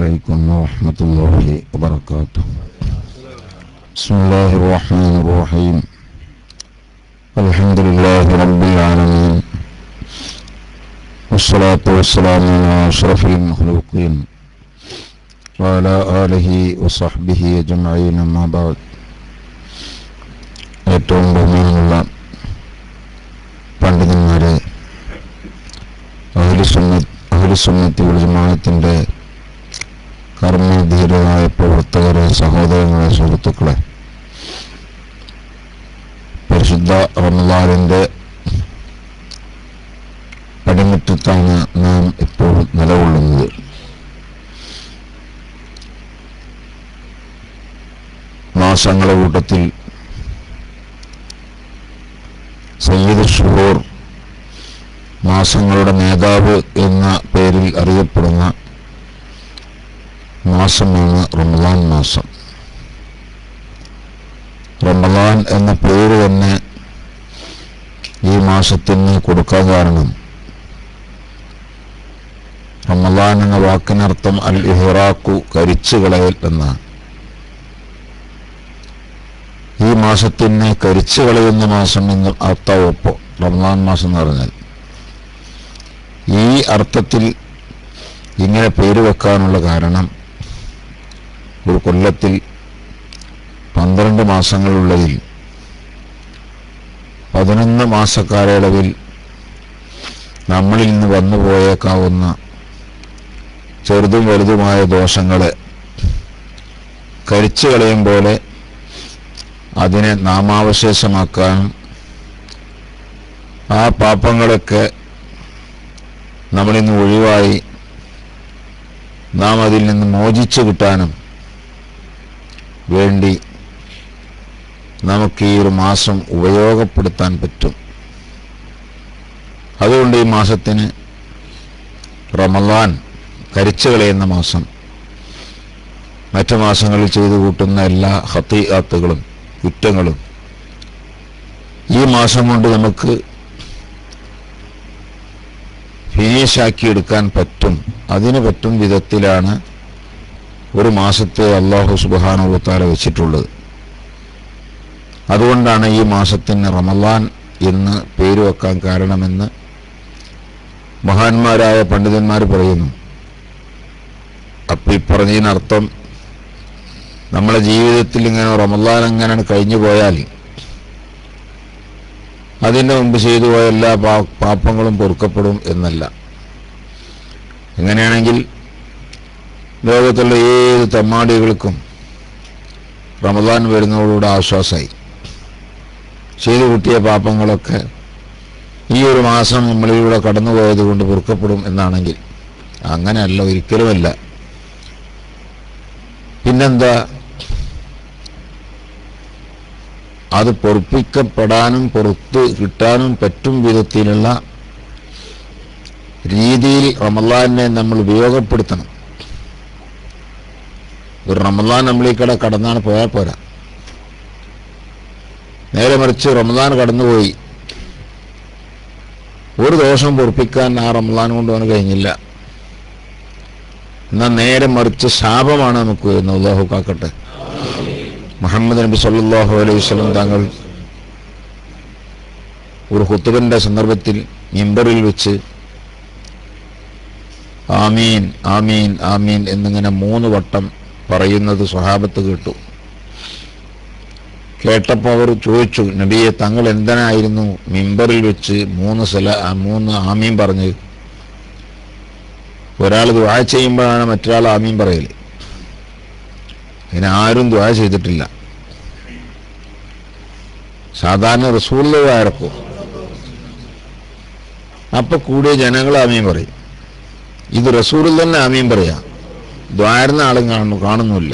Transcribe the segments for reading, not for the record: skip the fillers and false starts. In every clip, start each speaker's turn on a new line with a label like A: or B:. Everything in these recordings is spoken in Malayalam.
A: عليكم ورحمة الله وبركاته. بسم الله الرحمن الرحيم. الحمد لله رب العالمين، والصلاة والسلام على أشرف المخلوقين وعلى آله وصحبه أجمعين. أما بعد. ഏറ്റവും ബഹുമാനമുള്ള പണ്ഡിതന്മാരെ, അഹ്ലുസുന്നത്തി വൽ ജമാഅത്തിന്റെ കർമ്മധീരരായ പ്രവർത്തകരെ, സഹോദരങ്ങളെ, സുഹൃത്തുക്കളെ, പരിശുദ്ധ റമളാനിന്റെ പടിമുറ്റത്താണ് നാം ഇപ്പോൾ നിലകൊള്ളുന്നത്. മാസങ്ങളുടെ കൂട്ടത്തിൽ സയ്യിദ് ഷുഹൂർ, മാസങ്ങളുടെ നേതാവ് എന്ന പേരിൽ അറിയപ്പെടുന്ന മാസമാണ് റമളാൻ മാസം. റമളാൻ എന്ന പേര് തന്നെ ഈ മാസത്തിന് കൊടുക്കാൻ കാരണം, റമളാൻ എന്ന വാക്കിനർത്ഥം അൽ ഇഹ്റാഖു, കരിച്ചു കളയൽ എന്നാണ്. ഈ മാസത്തിന് കരിച്ചു കളയുന്ന മാസം എന്ന് അർത്ഥവപ്പോ റമളാൻ മാസം എന്ന് പറഞ്ഞാൽ, ഈ അർത്ഥത്തിൽ ഇങ്ങനെ പേര് വെക്കാനുള്ള കാരണം, ഒരു കൊല്ലത്തിൽ 12 മാസങ്ങളുള്ളതിൽ 11 മാസക്കാലയളവിൽ നമ്മളിൽ നിന്ന് വന്നു പോയേക്കാവുന്ന ചെറുതും വലുതുമായ ദോഷങ്ങളെ കരിച്ചു കളയും പോലെ അതിനെ നാമാവശേഷമാക്കാനും ആ പാപങ്ങളൊക്കെ നമ്മളിന്ന് ഒഴിവായി നാം അതിൽ നിന്ന് മോചിച്ചു കിട്ടാനും വേണ്ടി നമുക്ക് ഈ ഒരു മാസം ഉപയോഗപ്പെടുത്താൻ പറ്റും. അതുകൊണ്ട് ഈ മാസത്തിന് റമളാൻ, കരിച്ചു കളയുന്ന മാസം, മറ്റു മാസങ്ങളിൽ ചെയ്തു കൂട്ടുന്ന എല്ലാ ഖതീഅത്തുകളും, കുറ്റങ്ങളും ഈ മാസം കൊണ്ട് നമുക്ക് ഫിനിഷാക്കിയെടുക്കാൻ പറ്റും. അതിന് പറ്റും വിധത്തിലാണ് ഒരു മാസത്തെ അല്ലാഹു സുബ്ഹാനഹു വ തആല വെച്ചിട്ടുള്ളത്. അതുകൊണ്ടാണ് ഈ മാസത്തിന് റമളാൻ എന്ന് പേര് വെക്കാൻ കാരണമെന്ന് മഹാന്മാരായ പണ്ഡിതന്മാർ പറയുന്നു. അപ്പം ഈ പറഞ്ഞതിനർത്ഥം, നമ്മുടെ ജീവിതത്തിൽ ഇങ്ങനെ റമളാൻ എങ്ങനെ കഴിഞ്ഞു പോയാൽ അതിൻ്റെ മുമ്പ് ചെയ്തു പോയ എല്ലാ പാപങ്ങളും പൊറുക്കപ്പെടും എന്നല്ല. എങ്ങനെയാണെങ്കിൽ ലോകത്തുള്ള ഏത് തെമ്മാടികൾക്കും റമളാൻ വരുന്നതോടുകൂടെ ആശ്വാസമായി. ചെയ്തു കൂട്ടിയ പാപങ്ങളൊക്കെ ഈ ഒരു മാസം നമ്മളിലൂടെ കടന്നുപോയത് കൊണ്ട് പൊറുക്കപ്പെടും എന്നാണെങ്കിൽ അങ്ങനെയല്ല, ഒരിക്കലുമല്ല. പിന്നെന്താ, അത് പൊറുപ്പിക്കപ്പെടാനും പുറത്ത് കിട്ടാനും പറ്റും വിധത്തിലുള്ള രീതിയിൽ റമളാനെ നമ്മൾ ഉപയോഗപ്പെടുത്തണം. ഒരു റമളാൻ നമ്മളീക്കടെ കടന്നാണ് പോയാൽ പോരാ. നേരെ മറിച്ച് റമളാൻ കടന്നുപോയി, ഒരു ദോഷം പൊറുപ്പിക്കാൻ ആ റമളാൻ കൊണ്ട് അവന് കഴിഞ്ഞില്ല, എന്നാൽ നേരെ മറിച്ച് ശാപമാണ് നമുക്ക് വരുന്നത്. അല്ലാഹു കാക്കട്ടെ. മുഹമ്മദ് നബി സല്ലല്ലാഹു അലൈഹി വസല്ലം തങ്ങൾ ഒരു ഖുതുബിന്റെ സന്ദർഭത്തിൽ മിമ്പറിൽ വെച്ച് ആമീൻ ആമീൻ ആമീൻ എന്നിങ്ങനെ 3 വട്ടം പറയുന്നത് സ്വഹാബത്ത് കേട്ടു. കേട്ടപ്പോൾ അവർ ചോദിച്ചു, നബിയെ, തങ്ങൾ എന്തിനായിരുന്നു മിമ്പറിൽ വെച്ച് 3 ആമീൻ പറഞ്ഞത്? ഒരാൾ ദുആ ചെയ്യുമ്പോഴാണ് മറ്റൊരാൾ ആമീൻ പറയൽ. ഇങ്ങനെ ആരും ദുആ ചെയ്തിട്ടില്ല. സാധാരണ റസൂലുള്ളാഹി ദുആയിറക്കും, അപ്പൊ കൂടിയ ജനങ്ങൾ ആമീൻ പറയും. ഇത് റസൂലുള്ളാഹി തന്നെ ആമീൻ പറയാം, ദ്വാരുന്ന ആളും കാണുന്നില്ല.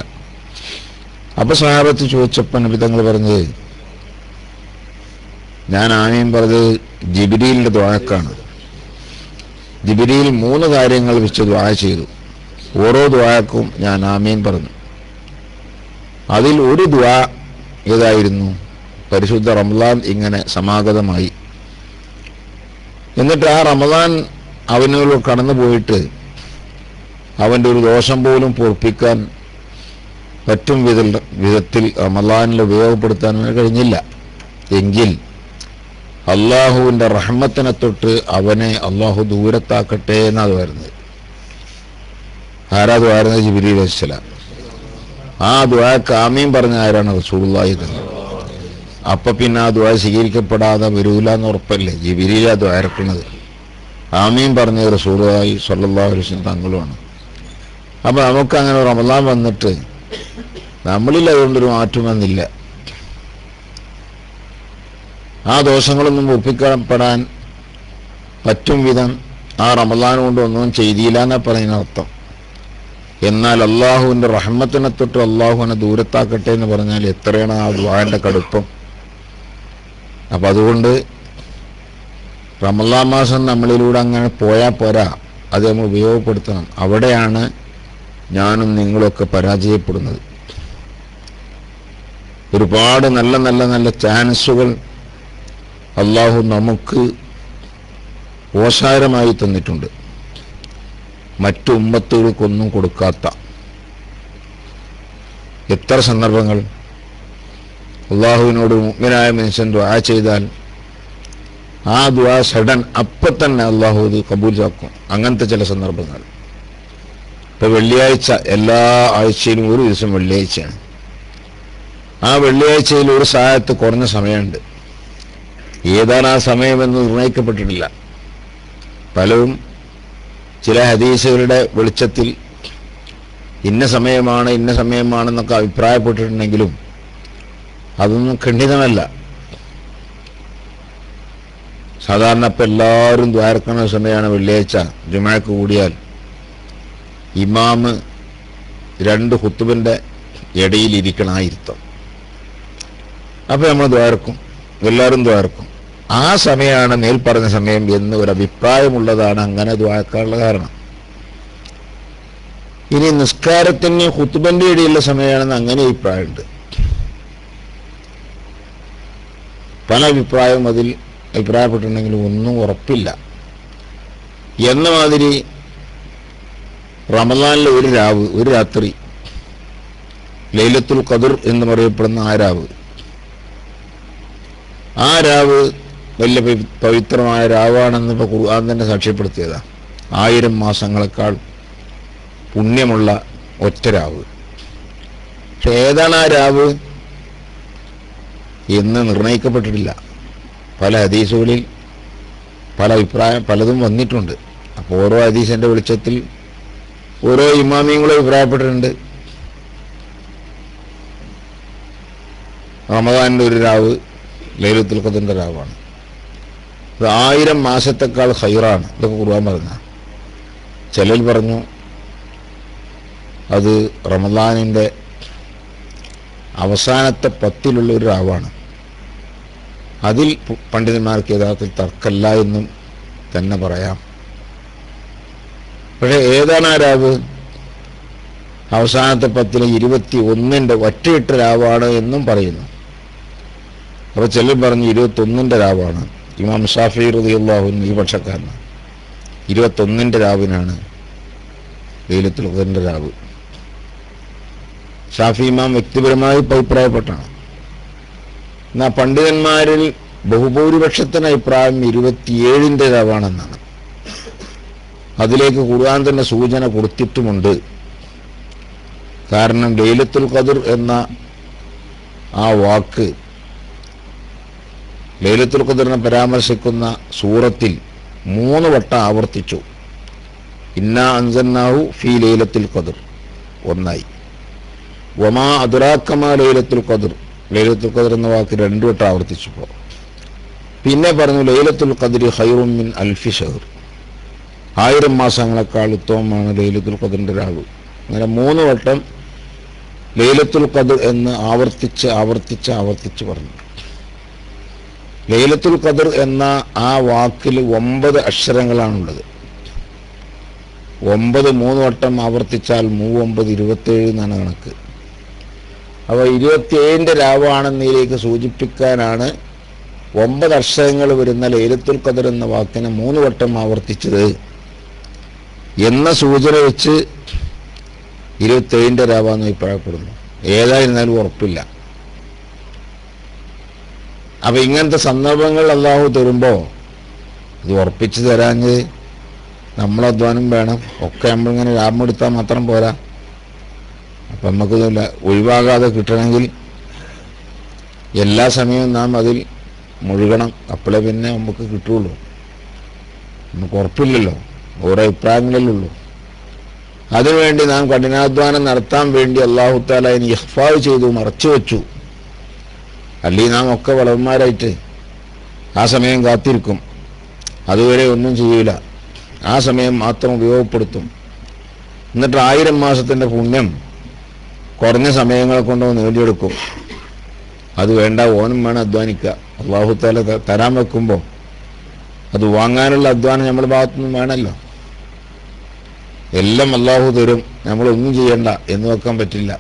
A: അപ്പൊ സ്വഹാബത്ത് ചോദിച്ചപ്പോൾ നബി തങ്ങൾ പറഞ്ഞത്, ഞാൻ ആമീൻ പറഞ്ഞത് ജിബ്രീലിന്റെ ദുആക്കാണ്. ജിബ്രീൽ 3 കാര്യങ്ങൾ വെച്ച് ദുആ ചെയ്തു. ഓരോ ദുആക്കും ഞാൻ ആമീൻ പറഞ്ഞു. അതിൽ ഒരു ദുആ ഏതായിരുന്നു? പരിശുദ്ധ റമളാൻ ഇങ്ങനെ സമാഗതമായി. എന്നിട്ട് ആ റമളാൻ അവനോട് കടന്നു പോയിട്ട് അവൻ്റെ ഒരു ദോഷം പോലും പൊറുപ്പിക്കാൻ പറ്റും വിധത്തിൽ റമളാനിൽ ഉപയോഗപ്പെടുത്താൻ കഴിഞ്ഞില്ല എങ്കിൽ അള്ളാഹുവിൻ്റെ റഹ്മത്തിനെ തൊട്ട് അവനെ അള്ളാഹു ദൂരത്താക്കട്ടെ എന്നാണ് വരുന്നത്. ആരാ ദ്വാരുന്നത്? ജിബ്രീൽ അലൈഹിസ്സലാം. ആ ദുആക്ക് ആമീൻ പറഞ്ഞ ആരാണ്? റസൂലുള്ളാഹി തന്നെ. അപ്പൊ പിന്നെ ആ ദുആ സ്വീകരിക്കപ്പെടാതെ വരൂല എന്ന് ഉറപ്പല്ലേ? ജിബ്രീൽ ആ ദുആ ഇറക്കുന്നത്. ആമീൻ പറഞ്ഞ റസൂലുള്ളാഹി സ്വല്ലല്ലാഹു അലൈഹി വസല്ലം തങ്ങളുമാണ്. അപ്പൊ നമുക്ക് അങ്ങനെ റമളാൻ വന്നിട്ട് നമ്മളിൽ അതുകൊണ്ടൊരു മാറ്റം വന്നില്ല. ആ ദോഷങ്ങളൊന്നും ഒപ്പിക്കപ്പെടാൻ പറ്റും വിധം ആ റമളാൻ കൊണ്ട് ഒന്നും ചെയ്തില്ല എന്നാ പറയുന്ന അർത്ഥം. എന്നാൽ അള്ളാഹുവിൻ്റെ റഹ്മത്തിനെ തൊട്ട് അള്ളാഹുവിനെ ദൂരത്താക്കട്ടെ എന്ന് പറഞ്ഞാൽ എത്രയാണ് ആ ദുആന്റെ കടുപ്പം. അപ്പം അതുകൊണ്ട് റമളാൻ മാസം നമ്മളിലൂടെ അങ്ങനെ പോയാൽ പോരാ, അത് നമ്മൾ ഉപയോഗപ്പെടുത്തണം. അവിടെയാണ് ഞാനും നിങ്ങളൊക്കെ പരാജയപ്പെടുന്നത്. ഒരുപാട് നല്ല നല്ല നല്ല ചാൻസുകൾ അള്ളാഹു നമുക്ക് ഓശാരമായി തന്നിട്ടുണ്ട്, മറ്റു ഉമ്മത്തുകൾക്കൊന്നും കൊടുക്കാത്ത എത്ര സന്ദർഭങ്ങൾ. അള്ളാഹുവിനോട് മുഅ്മിനായ മനുഷ്യൻ ദുആ ചെയ്താൽ ആ ദുആ സഡൻ അപ്പം തന്നെ അള്ളാഹു ഇത് കബൂലാക്കും. അങ്ങനത്തെ ചില സന്ദർഭങ്ങൾ. ഇപ്പൊ വെള്ളിയാഴ്ച, എല്ലാ ആഴ്ചയിലും ഒരു ദിവസം വെള്ളിയാഴ്ചയാണ്. ആ വെള്ളിയാഴ്ചയിൽ ഒരു സായത്ത് കുറഞ്ഞ സമയമുണ്ട്. ഏതാണ് ആ സമയമെന്ന് നിർണയിക്കപ്പെട്ടിട്ടില്ല. പലരും ചില ഹദീസുകളുടെ വെളിച്ചത്തിൽ ഇന്ന സമയമാണെന്നൊക്കെ അഭിപ്രായപ്പെട്ടിട്ടുണ്ടെങ്കിലും അതൊന്നും ഖണ്ഡിതമല്ല. സാധാരണ ഇപ്പം എല്ലാവരും ദ്വാരക്കുന്ന സമയമാണ് വെള്ളിയാഴ്ച. ജുമുഅക്ക് കൂടിയാൽ ഇമാമ് 2 ഖുത്ബിൻ്റെ ഇടയിൽ ഇരിക്കണമായിരുത്തം. അപ്പം നമ്മൾ ദ്വാരക്കും, എല്ലാവരും ദ്വാരക്കും. ആ സമയമാണ് മേൽപ്പറഞ്ഞ സമയം എന്ന് ഒരു അഭിപ്രായമുള്ളതാണ് അങ്ങനെ ദ്വാരക്കാനുള്ള കാരണം. ഇനി നിസ്കാരത്തിന് ഖുത്ബന്റെ ഇടയിലുള്ള സമയമാണെന്ന് അങ്ങനെ അഭിപ്രായമുണ്ട്. പല അഭിപ്രായവും അതിൽ അഭിപ്രായപ്പെട്ടിട്ടുണ്ടെങ്കിലും ഒന്നും ഉറപ്പില്ല. എന്ന മാതിരി റമളാനിലെ ഒരു രാവ്, ഒരു രാത്രി, ലൈലത്തുൽ ഖദർ എന്ന് പറയപ്പെടുന്ന ആ രാവ് വലിയ പവിത്രമായ രാവാണെന്ന് ഇപ്പോൾ ഖുർആൻ തന്നെ സാക്ഷ്യപ്പെടുത്തിയതാ. 1000 മാസങ്ങളെക്കാൾ പുണ്യമുള്ള ഒറ്റ രാവ്. പക്ഷെ ഏതാണ് ആ രാവ് എന്ന് നിർണയിക്കപ്പെട്ടിട്ടില്ല. പല ഹദീസുകളിൽ പല അഭിപ്രായം പലതും വന്നിട്ടുണ്ട്. അപ്പോൾ ഓരോ ഹദീസിൻ്റെ വെളിച്ചത്തിൽ ഓരോ ഇമാമിയങ്ങളും അഭിപ്രായപ്പെട്ടിട്ടുണ്ട്. റമദാനിൻ്റെ ഒരു രാവ് ലൈലത്തുൽ ഖദറിൻ്റെ രാവാണ്. അത് 1000 മാസത്തെക്കാൾ ഖൈറാണ്. ഇതൊക്കെ ഖുർആൻ പറഞ്ഞ. ചിലർ പറഞ്ഞു അത് റമദാനിൻ്റെ അവസാനത്തെ 10 ഒരു രാവാണ്. അതിൽ പണ്ഡിതന്മാർക്ക് യഥാർത്ഥത്തിൽ തർക്കമല്ല എന്നും തന്നെ പറയാം. പക്ഷേ ഏതാണ് ആ രാവ്? അവസാനത്തെ 10 21 ഒറ്റയിട്ട രാവാണ് എന്നും പറയുന്നു. അപ്പോൾ ചിലർ പറഞ്ഞു 21 രാവാണ്. ഇമാം ഷാഫി റളിയല്ലാഹു അൻഹു ഈ പക്ഷക്കാരനാണ്. 21 രാവിനാണ് ലൈലത്തുൽ ഖദറിന്റെ രാവ്. ഷാഫി ഇമാം വ്യക്തിപരമായി അഭിപ്രായപ്പെട്ടാണ്. എന്നാൽ പണ്ഡിതന്മാരിൽ ബഹുഭൂരിപക്ഷത്തിന് അഭിപ്രായം 27 രാവാണെന്നാണ്. അതിലേക്ക് ഖുർആൻ തന്നെ സൂചന കൊടുത്തിട്ടുമുണ്ട്. കാരണം ലൈലത്തുൽ ഖദർ എന്ന ആ വാക്ക് ലൈലത്തുൽ ഖദറിനെ പരാമർശിക്കുന്ന സൂറത്തിൽ 3 വട്ടം ആവർത്തിച്ചു. ഇന്നാ അൻസൽനാഹു ഫീ ലൈലത്തുൽ ഖദർ ഒന്നായി. വമാ അദ്റാകമാ ലൈലത്തുൽ ഖദർ, ലൈലത്തുൽ ഖദർ എന്ന വാക്ക് 2 വട്ടം ആവർത്തിച്ചപ്പോൾ പിന്നെ പറഞ്ഞു ലൈലത്തുൽ ഖദ്രി ഖൈറും മിൻ അൽഫി ഷഹർ, 1000 മാസങ്ങളെക്കാൾ ഉത്തമമാണ് ലൈലത്തുൽ ഖദറിന്റെ രാവ്. അങ്ങനെ 3 വട്ടം ലൈലത്തുൽ ഖദർ എന്ന് ആവർത്തിച്ച് പറഞ്ഞു. ലൈലത്തുൽ ഖദർ എന്ന ആ വാക്കിൽ 9 അക്ഷരങ്ങളാണുള്ളത്. 9 3 വട്ടം ആവർത്തിച്ചാൽ 3 9 27 എന്നാണ് കണക്ക്. അപ്പോൾ 27 രാവാണെന്നതിലേക്ക് സൂചിപ്പിക്കാനാണ് 9 അക്ഷരങ്ങൾ വരുന്ന ലൈലത്തുൽ ഖദർ എന്ന വാക്കിനെ 3 വട്ടം ആവർത്തിച്ചത് എന്ന സൂചന വെച്ച് 27 രാവാന്ന് അഭിപ്രായപ്പെടുന്നു. ഏതായിരുന്നാലും ഉറപ്പില്ല. അപ്പം ഇങ്ങനത്തെ സന്ദർഭങ്ങൾ അള്ളാഹു തരുമ്പോൾ ഇത് ഉറപ്പിച്ച് തരാഞ്ഞ് നമ്മളധ്വാനം വേണം. ഒക്കെ നമ്മളിങ്ങനെ ലാഭം എടുത്താൽ മാത്രം പോരാ. അപ്പം നമുക്കിതില്ല ഒഴിവാകാതെ കിട്ടണമെങ്കിൽ എല്ലാ സമയവും നാം അതിൽ മുഴുകണം. അപ്പോഴേ പിന്നെ നമുക്ക് കിട്ടുള്ളൂ. നമുക്ക് ഉറപ്പില്ലല്ലോ, ഓരോ അഭിപ്രായങ്ങളിലുള്ളൂ. അതിനുവേണ്ടി നാം കഠിനാധ്വാനം നടത്താൻ വേണ്ടി അല്ലാഹു തആല അതിന് ഇഖ്ഫാവ് ചെയ്തു, മറച്ചു വെച്ചു. അല്ലെങ്കിൽ നാം ഒക്കെ വളവന്മാരായിട്ട് ആ സമയം കാത്തിരിക്കും. അതുവരെ ഒന്നും ചെയ്യൂല. ആ സമയം മാത്രം ഉപയോഗപ്പെടുത്തും. എന്നിട്ട് 1000 മാസത്തിൻ്റെ പുണ്യം കുറഞ്ഞ സമയങ്ങളെ കൊണ്ട് നേടിയെടുക്കും. അത് വേണ്ട, ഓനും വേണം അധ്വാനിക്കുക. അല്ലാഹു തആല തരാൻ വെക്കുമ്പോൾ അത് വാങ്ങാനുള്ള അധ്വാനം നമ്മുടെ ഭാഗത്തുനിന്നും വേണമല്ലോ. എല്ലാം അല്ലാഹു തരും, നമ്മളൊന്നും ചെയ്യണ്ട എന്ന് വെക്കാൻ പറ്റില്ല.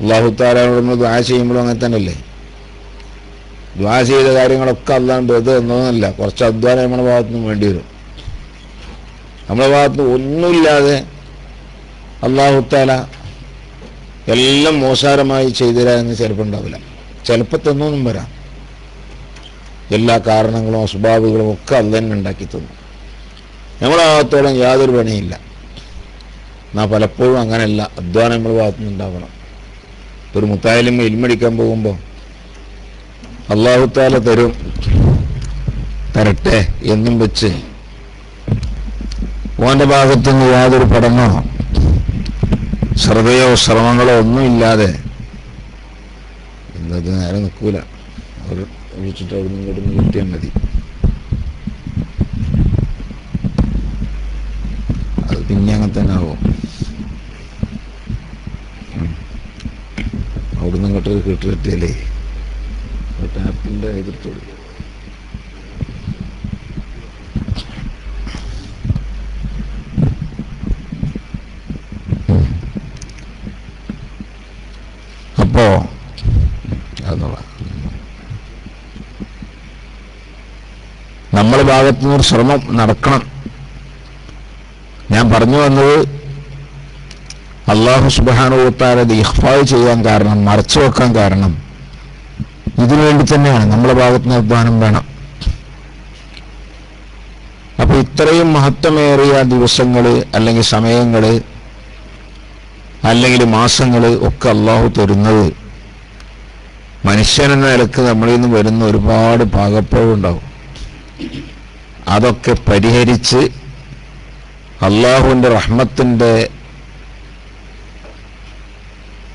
A: അല്ലാഹു തആലയോട് നമ്മൾ ദുആ ചെയ്യുമ്പോഴും അങ്ങനെ തന്നെയല്ലേ. ദുആ ചെയ്ത കാര്യങ്ങളൊക്കെ അല്ലാണ്ട് ഇത് എന്നൊന്നല്ല, കുറച്ച് അധ്വാനം നമ്മുടെ ഭാഗത്തുനിന്നും വേണ്ടി വരും. നമ്മുടെ ഭാഗത്തുനിന്ന് ഒന്നുമില്ലാതെ അല്ലാഹു തആല എല്ലാം മോശാരമായി ചെയ്തു തരാമെന്ന് ചിലപ്പോൾ ഉണ്ടാവില്ല. ചിലപ്പോൾ തന്നൊന്നും വരാം. എല്ലാ കാരണങ്ങളും അസ്ബാബുകളും ഒക്കെ അല്ല തന്നെ ഉണ്ടാക്കി തന്നു. നമ്മുടെ ഭാഗത്തോളം യാതൊരു പണിയില്ല. എന്നാൽ പലപ്പോഴും അങ്ങനെയല്ല, അധ്വാനം നമ്മുടെ ഭാഗത്തുനിന്ന് ഉണ്ടാവണം. ഒരു മുത്തായാലും ഇൽമടിക്കാൻ പോകുമ്പോൾ അല്ലാഹു തആല തരും, തരട്ടെ എന്നും വെച്ച് ഓൻ്റെ ഭാഗത്തുനിന്ന് യാതൊരു പഠനമോ ശ്രദ്ധയോ ശ്രമങ്ങളോ ഒന്നുമില്ലാതെ എന്നത് നേരെ നിൽക്കൂല. അവർ വിളിച്ചിട്ട് അവിടുന്ന് ഇവിടുന്ന് കിട്ടിയാൽ മതി. അത് പിന്നെ അങ്ങനെ തന്നെ ആവും. അവിടുന്ന് ഇങ്ങോട്ട് കിട്ടിയില്ലേ ടാപ്പിൻ്റെ എതിർത്തോളൂ. അപ്പോ അതെന്നുള്ള നമ്മുടെ ഭാഗത്തുനിന്നൊരു ശ്രമം നടക്കണം. ഞാൻ പറഞ്ഞു വന്നത് അല്ലാഹു സുബ്ഹാനഹു വ തആല ഇഖ്ഫാ ചെയ്യാൻ കാരണം, മറച്ചു വെക്കാൻ കാരണം ഇതിനുവേണ്ടി തന്നെയാണ്. നമ്മുടെ ഭാഗത്തുനിന്ന് അധ്വാനം വേണം. അപ്പൊ ഇത്രയും മഹത്വമേറിയ ദിവസങ്ങൾ അല്ലെങ്കിൽ സമയങ്ങൾ അല്ലെങ്കിൽ മാസങ്ങൾ ഒക്കെ അല്ലാഹു തരുന്നത് മനുഷ്യനെന്ന നിലക്ക് നമ്മളിൽ നിന്ന് വരുന്ന ഒരുപാട് പാകപ്പിഴവുണ്ടാവും. അതൊക്കെ പരിഹരിച്ച് അല്ലാഹുവിൻ്റെ റഹ്മത്തിൻ്റെ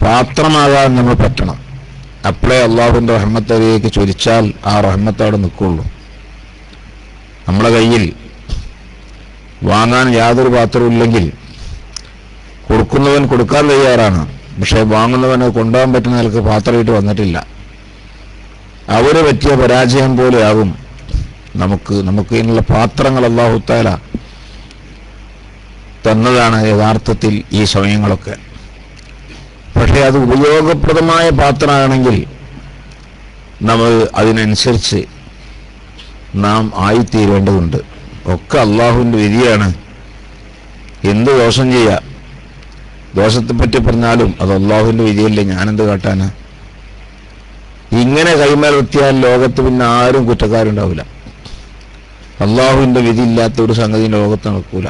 A: പാത്രമാകാൻ നമ്മൾ പറ്റണം. അപ്പോഴേ അല്ലാഹുവിൻ്റെ റഹ്മത്തിലേക്ക് ചൊരിച്ചാൽ ആ റഹ്മത്ത് അവിടെ നിൽക്കുള്ളൂ. നമ്മളെ കയ്യിൽ വാങ്ങാൻ യാതൊരു പാത്രവും ഇല്ലെങ്കിൽ കൊടുക്കുന്നവൻ കൊടുക്കാൻ തയ്യാറാണ്, പക്ഷെ വാങ്ങുന്നവന് കൊണ്ടുപോകാൻ പറ്റുന്ന നിലക്ക് പാത്രമായിട്ട് വന്നിട്ടില്ല. അവര് പറ്റിയ പരാജയം പോലെ ആകും നമുക്ക് ഇതിനുള്ള പാത്രങ്ങൾ അല്ലാഹു തആല തന്നതാണ് യഥാർത്ഥത്തിൽ ഈ സമയങ്ങളൊക്കെ. പക്ഷെ അത് ഉപയോഗപ്രദമായ പാത്രമാണെങ്കിൽ നമ്മൾ അതിനനുസരിച്ച് നാം ആയിത്തീരേണ്ടതുണ്ട്. ഒക്കെ അല്ലാഹുവിൻ്റെ വിധിയാണ്. എന്ത് ദോഷം ചെയ്യാം, ദോഷത്തെപ്പറ്റി പറഞ്ഞാലും അത് അല്ലാഹുവിൻ്റെ വിധിയല്ലേ, ഞാനെന്ത് കാട്ടാനാ. ഇങ്ങനെ കൈമലർത്തിയാൽ ലോകത്ത് പിന്നെ ആരും കുറ്റക്കാരുണ്ടാവില്ല. അല്ലാഹുവിൻ്റെ വിധി ഇല്ലാത്ത ഒരു സംഗതി ലോകത്ത് നടക്കൂല.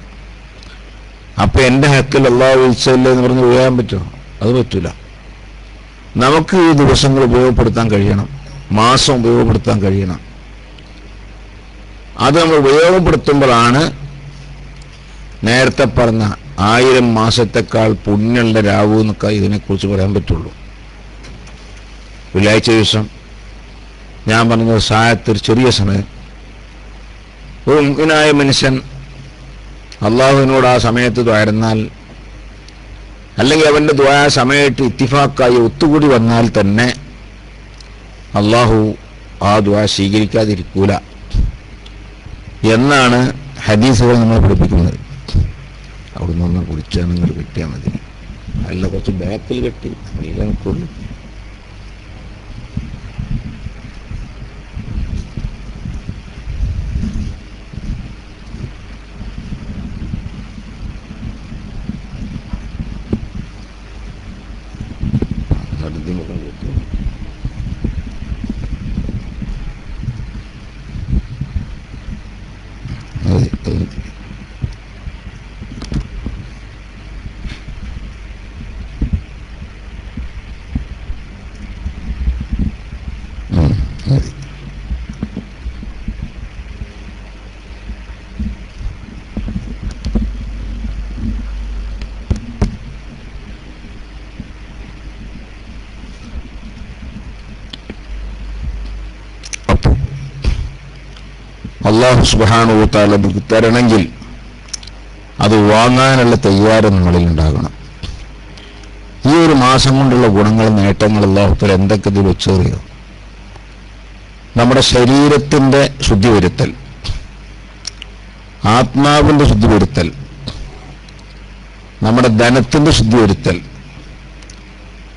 A: അപ്പം എൻ്റെ ഹക്കിൽ അല്ലാഹു വിധിച്ചല്ലേ എന്ന് പറഞ്ഞ് ഒഴിയാൻ പറ്റുമോ? അത് പറ്റൂല. നമുക്ക് ഈ ദിവസങ്ങൾ ഉപയോഗപ്പെടുത്താൻ കഴിയണം, മാസം ഉപയോഗപ്പെടുത്താൻ കഴിയണം. അത് നമ്മൾ ഉപയോഗപ്പെടുത്തുമ്പോഴാണ് നേരത്തെ പറഞ്ഞ 1000 മാസത്തെക്കാൾ പുണ്യമുള്ള രാവു എന്നൊക്കെ ഇതിനെക്കുറിച്ച് പറയാൻ പറ്റുള്ളൂ. വെള്ളിയാഴ്ച ദിവസം ഞാൻ പറഞ്ഞത് സായത്തൊരു ചെറിയ സമയം, ഒരു മുഅ്മിനായ മനുഷ്യൻ അള്ളാഹുവിനോട് ആ സമയത്ത് ദ്വാരുന്നാൽ, അല്ലെങ്കിൽ അവൻ്റെ ദ്വാ സമയത്ത് ഇത്തിഫാക്കായി ഒത്തുകൂടി വന്നാൽ തന്നെ അള്ളാഹു ആ ദ്വാ സ്വീകരിക്കാതിരിക്കൂല എന്നാണ് ഹദീസുകൾ നമ്മളെ പഠിപ്പിക്കുന്നത്. അവിടുന്ന് ഒന്ന് കുടിച്ചാൽ നിങ്ങൾ കിട്ടിയാൽ മതി. അല്ല കുറച്ച് ബാക്കിൽ കെട്ടി അതിൽ നമുക്കുള്ളൂ. അല്ലാഹു സുബ്ഹാനഹു വ തആല നമുക്ക് തരണമെങ്കിൽ അത് വാങ്ങാനുള്ള തയ്യാറ് നമ്മളിൽ ഉണ്ടാകണം. ഈ ഒരു മാസം കൊണ്ടുള്ള ഗുണങ്ങൾ, നേട്ടങ്ങൾ അല്ലാഹു തആല എന്തൊക്കെ ഇതിൽ വെച്ചറിയോ? നമ്മുടെ ശരീരത്തിൻ്റെ ശുദ്ധി വരുത്തൽ, ആത്മാവിൻ്റെ ശുദ്ധി വരുത്തൽ, നമ്മുടെ ധനത്തിൻ്റെ ശുദ്ധി വരുത്തൽ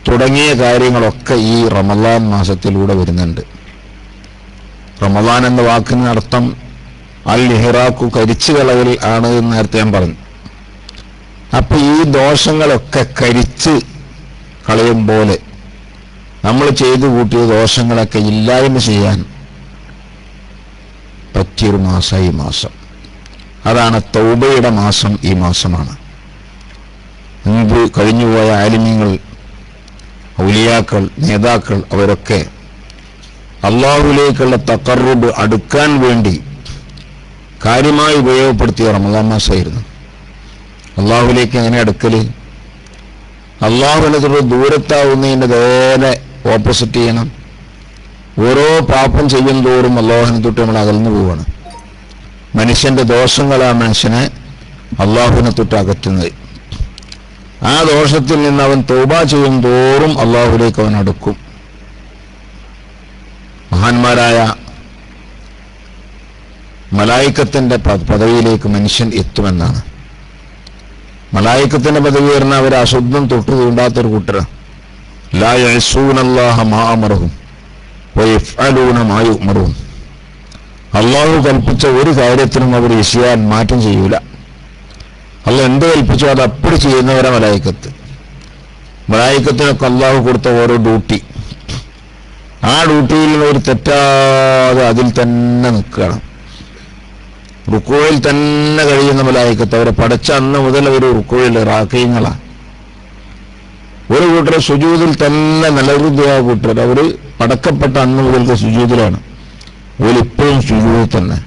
A: തുടങ്ങിയ കാര്യങ്ങളൊക്കെ ഈ റമളാൻ മാസത്തിലൂടെ വരുന്നുണ്ട്. റമളാൻ എന്ന വാക്കിന് അർത്ഥം അൽ ഇഹ്റാഖു, കരിച്ചു കളയൽ ആണ് എന്ന് നേരത്തെ ഞാൻ പറഞ്ഞു. അപ്പൊ ഈ ദോഷങ്ങളൊക്കെ കരിച്ച് കളയും പോലെ നമ്മൾ ചെയ്തു കൂട്ടിയ ദോഷങ്ങളൊക്കെ ഇല്ലായ്മ ചെയ്യാൻ പറ്റിയൊരു മാസം ഈ മാസം. അതാണ് തൗബയുടെ മാസം. ഈ മാസമാണ്. മുൻപ് കഴിഞ്ഞുപോയ ആലിമീങ്ങൾ, ഔലിയാക്കൾ, നേതാക്കൾ അവരൊക്കെ അള്ളാഹുവിലേക്കുള്ള തഖർറുബ് അടുക്കാൻ വേണ്ടി കാര്യമായി ഉപയോഗപ്പെടുത്തിയ റമളാൻ മാസമായിരുന്നു. അള്ളാഹുവിലേക്ക് എങ്ങനെ അടുക്കൽ? അള്ളാഹുവിനോട് ദൂരത്താവുന്നതിൻ്റെ നേരെ ഓപ്പോസിറ്റ് ചെയ്യണം. ഓരോ പാപം ചെയ്യും തോറും അള്ളാഹുവിനെ തൊട്ട് നമ്മൾ അകന്നു പോവുകയാണ്. മനുഷ്യന്റെ ദോഷങ്ങളാണ് മനുഷ്യനെ അള്ളാഹുവിനെ തൊട്ട് അകറ്റുന്നത്. ആ ദോഷത്തിൽ നിന്ന് അവൻ തൗബ ചെയ്യും തോറും അള്ളാഹുവിലേക്ക് അവൻ അടുക്കും. മഹാന്മാരായ മലായിക്കത്തിന്റെ പദവിയിലേക്ക് മനുഷ്യൻ എത്തുമെന്നാണ്. മലായിക്കത്തിന്റെ പദവി പറഞ്ഞാൽ അവർ അശുദ്ധം തൊട്ട് തീണ്ടാത്തൊരു കൂട്ടരാണ്. ലാ യഅസൂനല്ലാഹ മാ അമറഹും വയഫ്അലൂന മാ യുഅ്മറൂൻ. അള്ളാഹു കൽപ്പിച്ച ഒരു കാര്യത്തിനും അവർ ചെയ്യാൻ മാറ്റം ചെയ്യൂല. അള്ളാഹു എന്ത് കൽപ്പിച്ചോ അത് അപ്പടി ചെയ്യുന്നവരെ മലായിക്കത്ത്. മലായിക്കത്തിനൊക്കെ അള്ളാഹു കൊടുത്ത ഓരോ ഡ്യൂട്ടി, ആ ഡ്യൂട്ടിയിൽ ഒരു തെറ്റാതെ അതിൽ തന്നെ നിൽക്കണം. റുക്കോയിൽ തന്നെ കഴിയുന്ന മലായിക്കത്ത് അവരെ പടച്ച അന്ന് മുതൽ ഒരു റുക്കോയിൽ റാക്കീങ്ങളാണ്. ഒരു കൂട്ടർ സുജൂദിൽ തന്നെ നിലനിർത്തിയ കൂട്ടർ അവർ പടക്കപ്പെട്ട അന്ന് മുതൽക്ക് സുജൂദിലാണ്. ഒരിപ്പോഴും സുജൂദിൽ തന്നെ.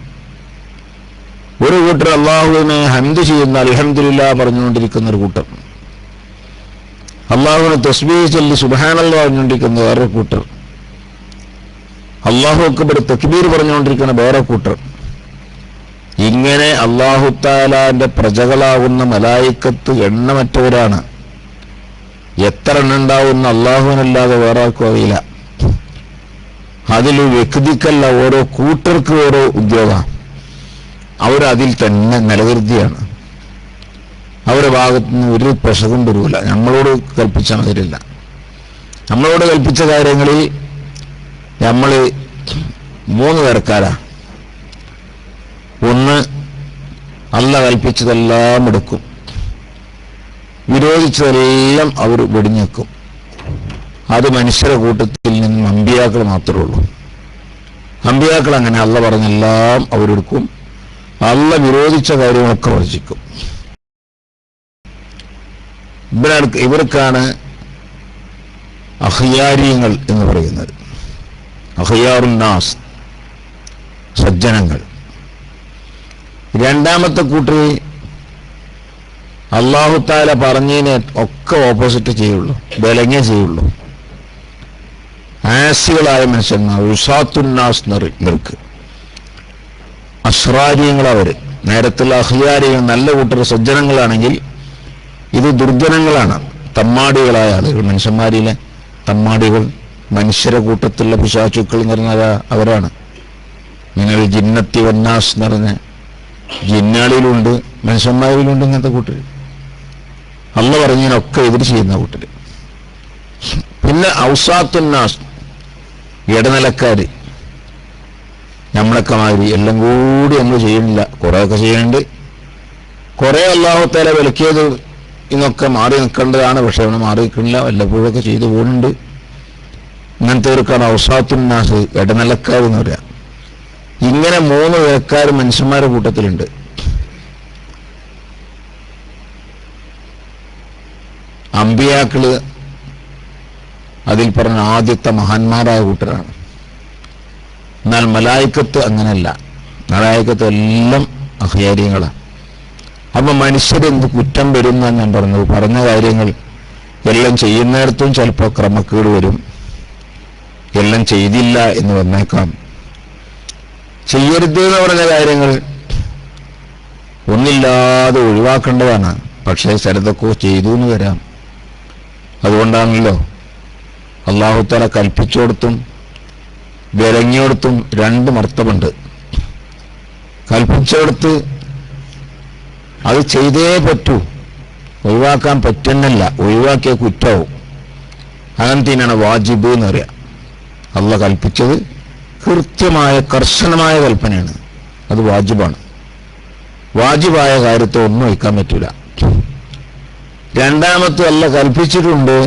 A: ഒരു കൂട്ടർ അള്ളാഹുവിനെ ഹംദ് ചെയ്യുന്ന അൽഹംദുലില്ലാ പറഞ്ഞുകൊണ്ടിരിക്കുന്ന ഒരു കൂട്ടർ, അള്ളാഹുവിനെ തസ്ബീഹ് ചൊല്ലി സുബ്ഹാനല്ലാഹ് പറഞ്ഞുകൊണ്ടിരിക്കുന്ന വേറെ കൂട്ടർ, അള്ളാഹു അക്ബർ തക്ബീർ പറഞ്ഞുകൊണ്ടിരിക്കുന്ന വേറെ കൂട്ടർ. ഇങ്ങനെ അള്ളാഹു തആലാന്റെ പ്രജകളാകുന്ന മലായിക്കത്ത് എണ്ണമറ്റവരാണ്. എത്ര എണ്ണം ഉണ്ടാവുന്ന അള്ളാഹുവിനല്ലാതെ വേറെ ആർക്കും അറിയില്ല. അതിൽ വ്യക്തിക്കല്ല, ഓരോ കൂട്ടർക്ക് ഓരോ ഉദ്യോഗം. അവരതിൽ തന്നെ നിലനിർത്തിയാണ്. അവരുടെ ഭാഗത്തുനിന്ന് ഒരു പ്രശ്നം വരില്ല. നമ്മളോട് കൽപ്പിച്ച മാതിരില്ല. നമ്മളോട് കൽപ്പിച്ച കാര്യങ്ങളിൽ നമ്മൾ 3 തരക്കാരാ. ഒന്ന്, അല്ലാഹ് കൽപ്പിച്ചതെല്ലാം എടുക്കും, വിരോധിച്ചതെല്ലാം അവർ വെടിഞ്ഞേക്കും. അത് മനുഷ്യരുടെ കൂട്ടത്തിൽ നിന്നും അമ്പിയാക്കൾ മാത്രമേ ഉള്ളൂ. അമ്പിയാക്കൾ അങ്ങനെ അല്ലാഹ് പറഞ്ഞെല്ലാം അവരെടുക്കും. അല്ലാഹ് വിരോധിച്ച കാര്യങ്ങളൊക്കെ വർജിക്കും. ഇവർക്കാണ് അഖ്യാരിയങ്ങൾ എന്ന് പറയുന്നത്. അഖ്യാറുന്നാസ്, സജ്ജനങ്ങൾ. രണ്ടാമത്തെ കൂട്ടർ അല്ലാഹു തആല പറഞ്ഞതിനെ ഒക്കെ ഓപ്പോസിറ്റ് ചെയ്യുള്ളൂ, വിലങ്ങേ ചെയ്യുള്ളൂ. ആസികളായ മനുഷ്യന്മാർ, ഉസാത്തുന്നാസ് നിർക്ക്, അശ്രാരിയങ്ങൾ. അവർ നേരത്തുള്ള അഖ്യാരികൾ നല്ല കൂട്ടർ സജ്ജനങ്ങളാണെങ്കിൽ ഇത് ദുർജനങ്ങളാണ്, തമ്മാടികളായ ആളുകൾ. മനുഷ്യന്മാരിലെ തമ്മാടികൾ, മനുഷ്യരെ കൂട്ടത്തിലുള്ള പിശാചുക്കൾ എന്ന് പറഞ്ഞാൽ അവരാണ്. നിങ്ങൾ ജിന്നത്തി വന്നാസ് എന്ന് പറഞ്ഞ ജിന്നാളിയിലുണ്ട്, മനുഷ്യന്മാരിലുണ്ട് ഇങ്ങനത്തെ കൂട്ടർ. അല്ലാഹ് പറഞ്ഞതിനൊക്കെ എതിര് ചെയ്യുന്ന കൂട്ടർ. പിന്നെ ഔസാത്തുന്നാസ്, ഇടനിലക്കാര്. നമ്മളൊക്കെ മാതിരി എല്ലാം കൂടി നമ്മൾ ചെയ്യുന്നില്ല, കുറേയൊക്കെ ചെയ്യുന്നുണ്ട്. കുറേ അല്ലാഹു തആല വിലക്കിയത് ഇന്നൊക്കെ മാറി നിൽക്കേണ്ടതാണ്, പക്ഷെ അവനെ മാറി നിൽക്കുന്നില്ല, വല്ലപ്പോഴൊക്കെ ചെയ്തു പോകുന്നുണ്ട്. ഇങ്ങനത്തെവർക്കാണ് ഔസാത്തുന്നാസ്, ഇടനിലക്കാരെന്ന് പറയാം. ഇങ്ങനെ 3 നിലക്കാർ മനുഷ്യന്മാരുടെ കൂട്ടത്തിലുണ്ട്. അമ്പിയാക്കള് അതിൽ പറഞ്ഞ ആദ്യത്തെ മഹാന്മാരായ കൂട്ടരാണ്. എന്നാൽ മലായിക്കത്ത് അങ്ങനെയല്ല. മലായിക്കത്ത് എല്ലാം അഖ്യാരിയങ്ങളാണ്. അപ്പൊ മനുഷ്യരെന്ത് കുറ്റം വരും എന്നാണ് ഞാൻ പറഞ്ഞത്. പറഞ്ഞ കാര്യങ്ങൾ എല്ലാം ചെയ്യുന്നിടത്തും ചിലപ്പോൾ ക്രമക്കേട് വരും, എല്ലാം ചെയ്തില്ല എന്ന് വന്നേക്കാം. ചെയ്യരുത് എന്ന് പറഞ്ഞ കാര്യങ്ങൾ ഒന്നില്ലാതെ ഒഴിവാക്കേണ്ടതാണ്. പക്ഷേ ചിലതൊക്കെ ചെയ്തു എന്ന് വരാം. അതുകൊണ്ടാണല്ലോ അല്ലാഹു തആല കൽപ്പിച്ചോടത്തും വിലങ്ങിയോടത്തും രണ്ട് മർത്തബുണ്ട്. കൽപ്പിച്ചെടുത്ത് അത് ചെയ്തേ പറ്റൂ, ഒഴിവാക്കാൻ പറ്റുന്നില്ല, ഒഴിവാക്കിയ കുറ്റവും. അങ്ങനത്തേനാണ് വാജിബ് എന്ന് പറയാം. അള്ളാഹ് കൽപ്പിച്ചത് കൃത്യമായ കർശനമായ കൽപ്പനയാണ്, അത് വാജിബാണ്. വാജിബായ കാര്യത്തെ ഒന്നും വയ്ക്കാൻ പറ്റൂല. രണ്ടാമത്തെ അല്ല കൽപ്പിച്ചിട്ടുണ്ട്,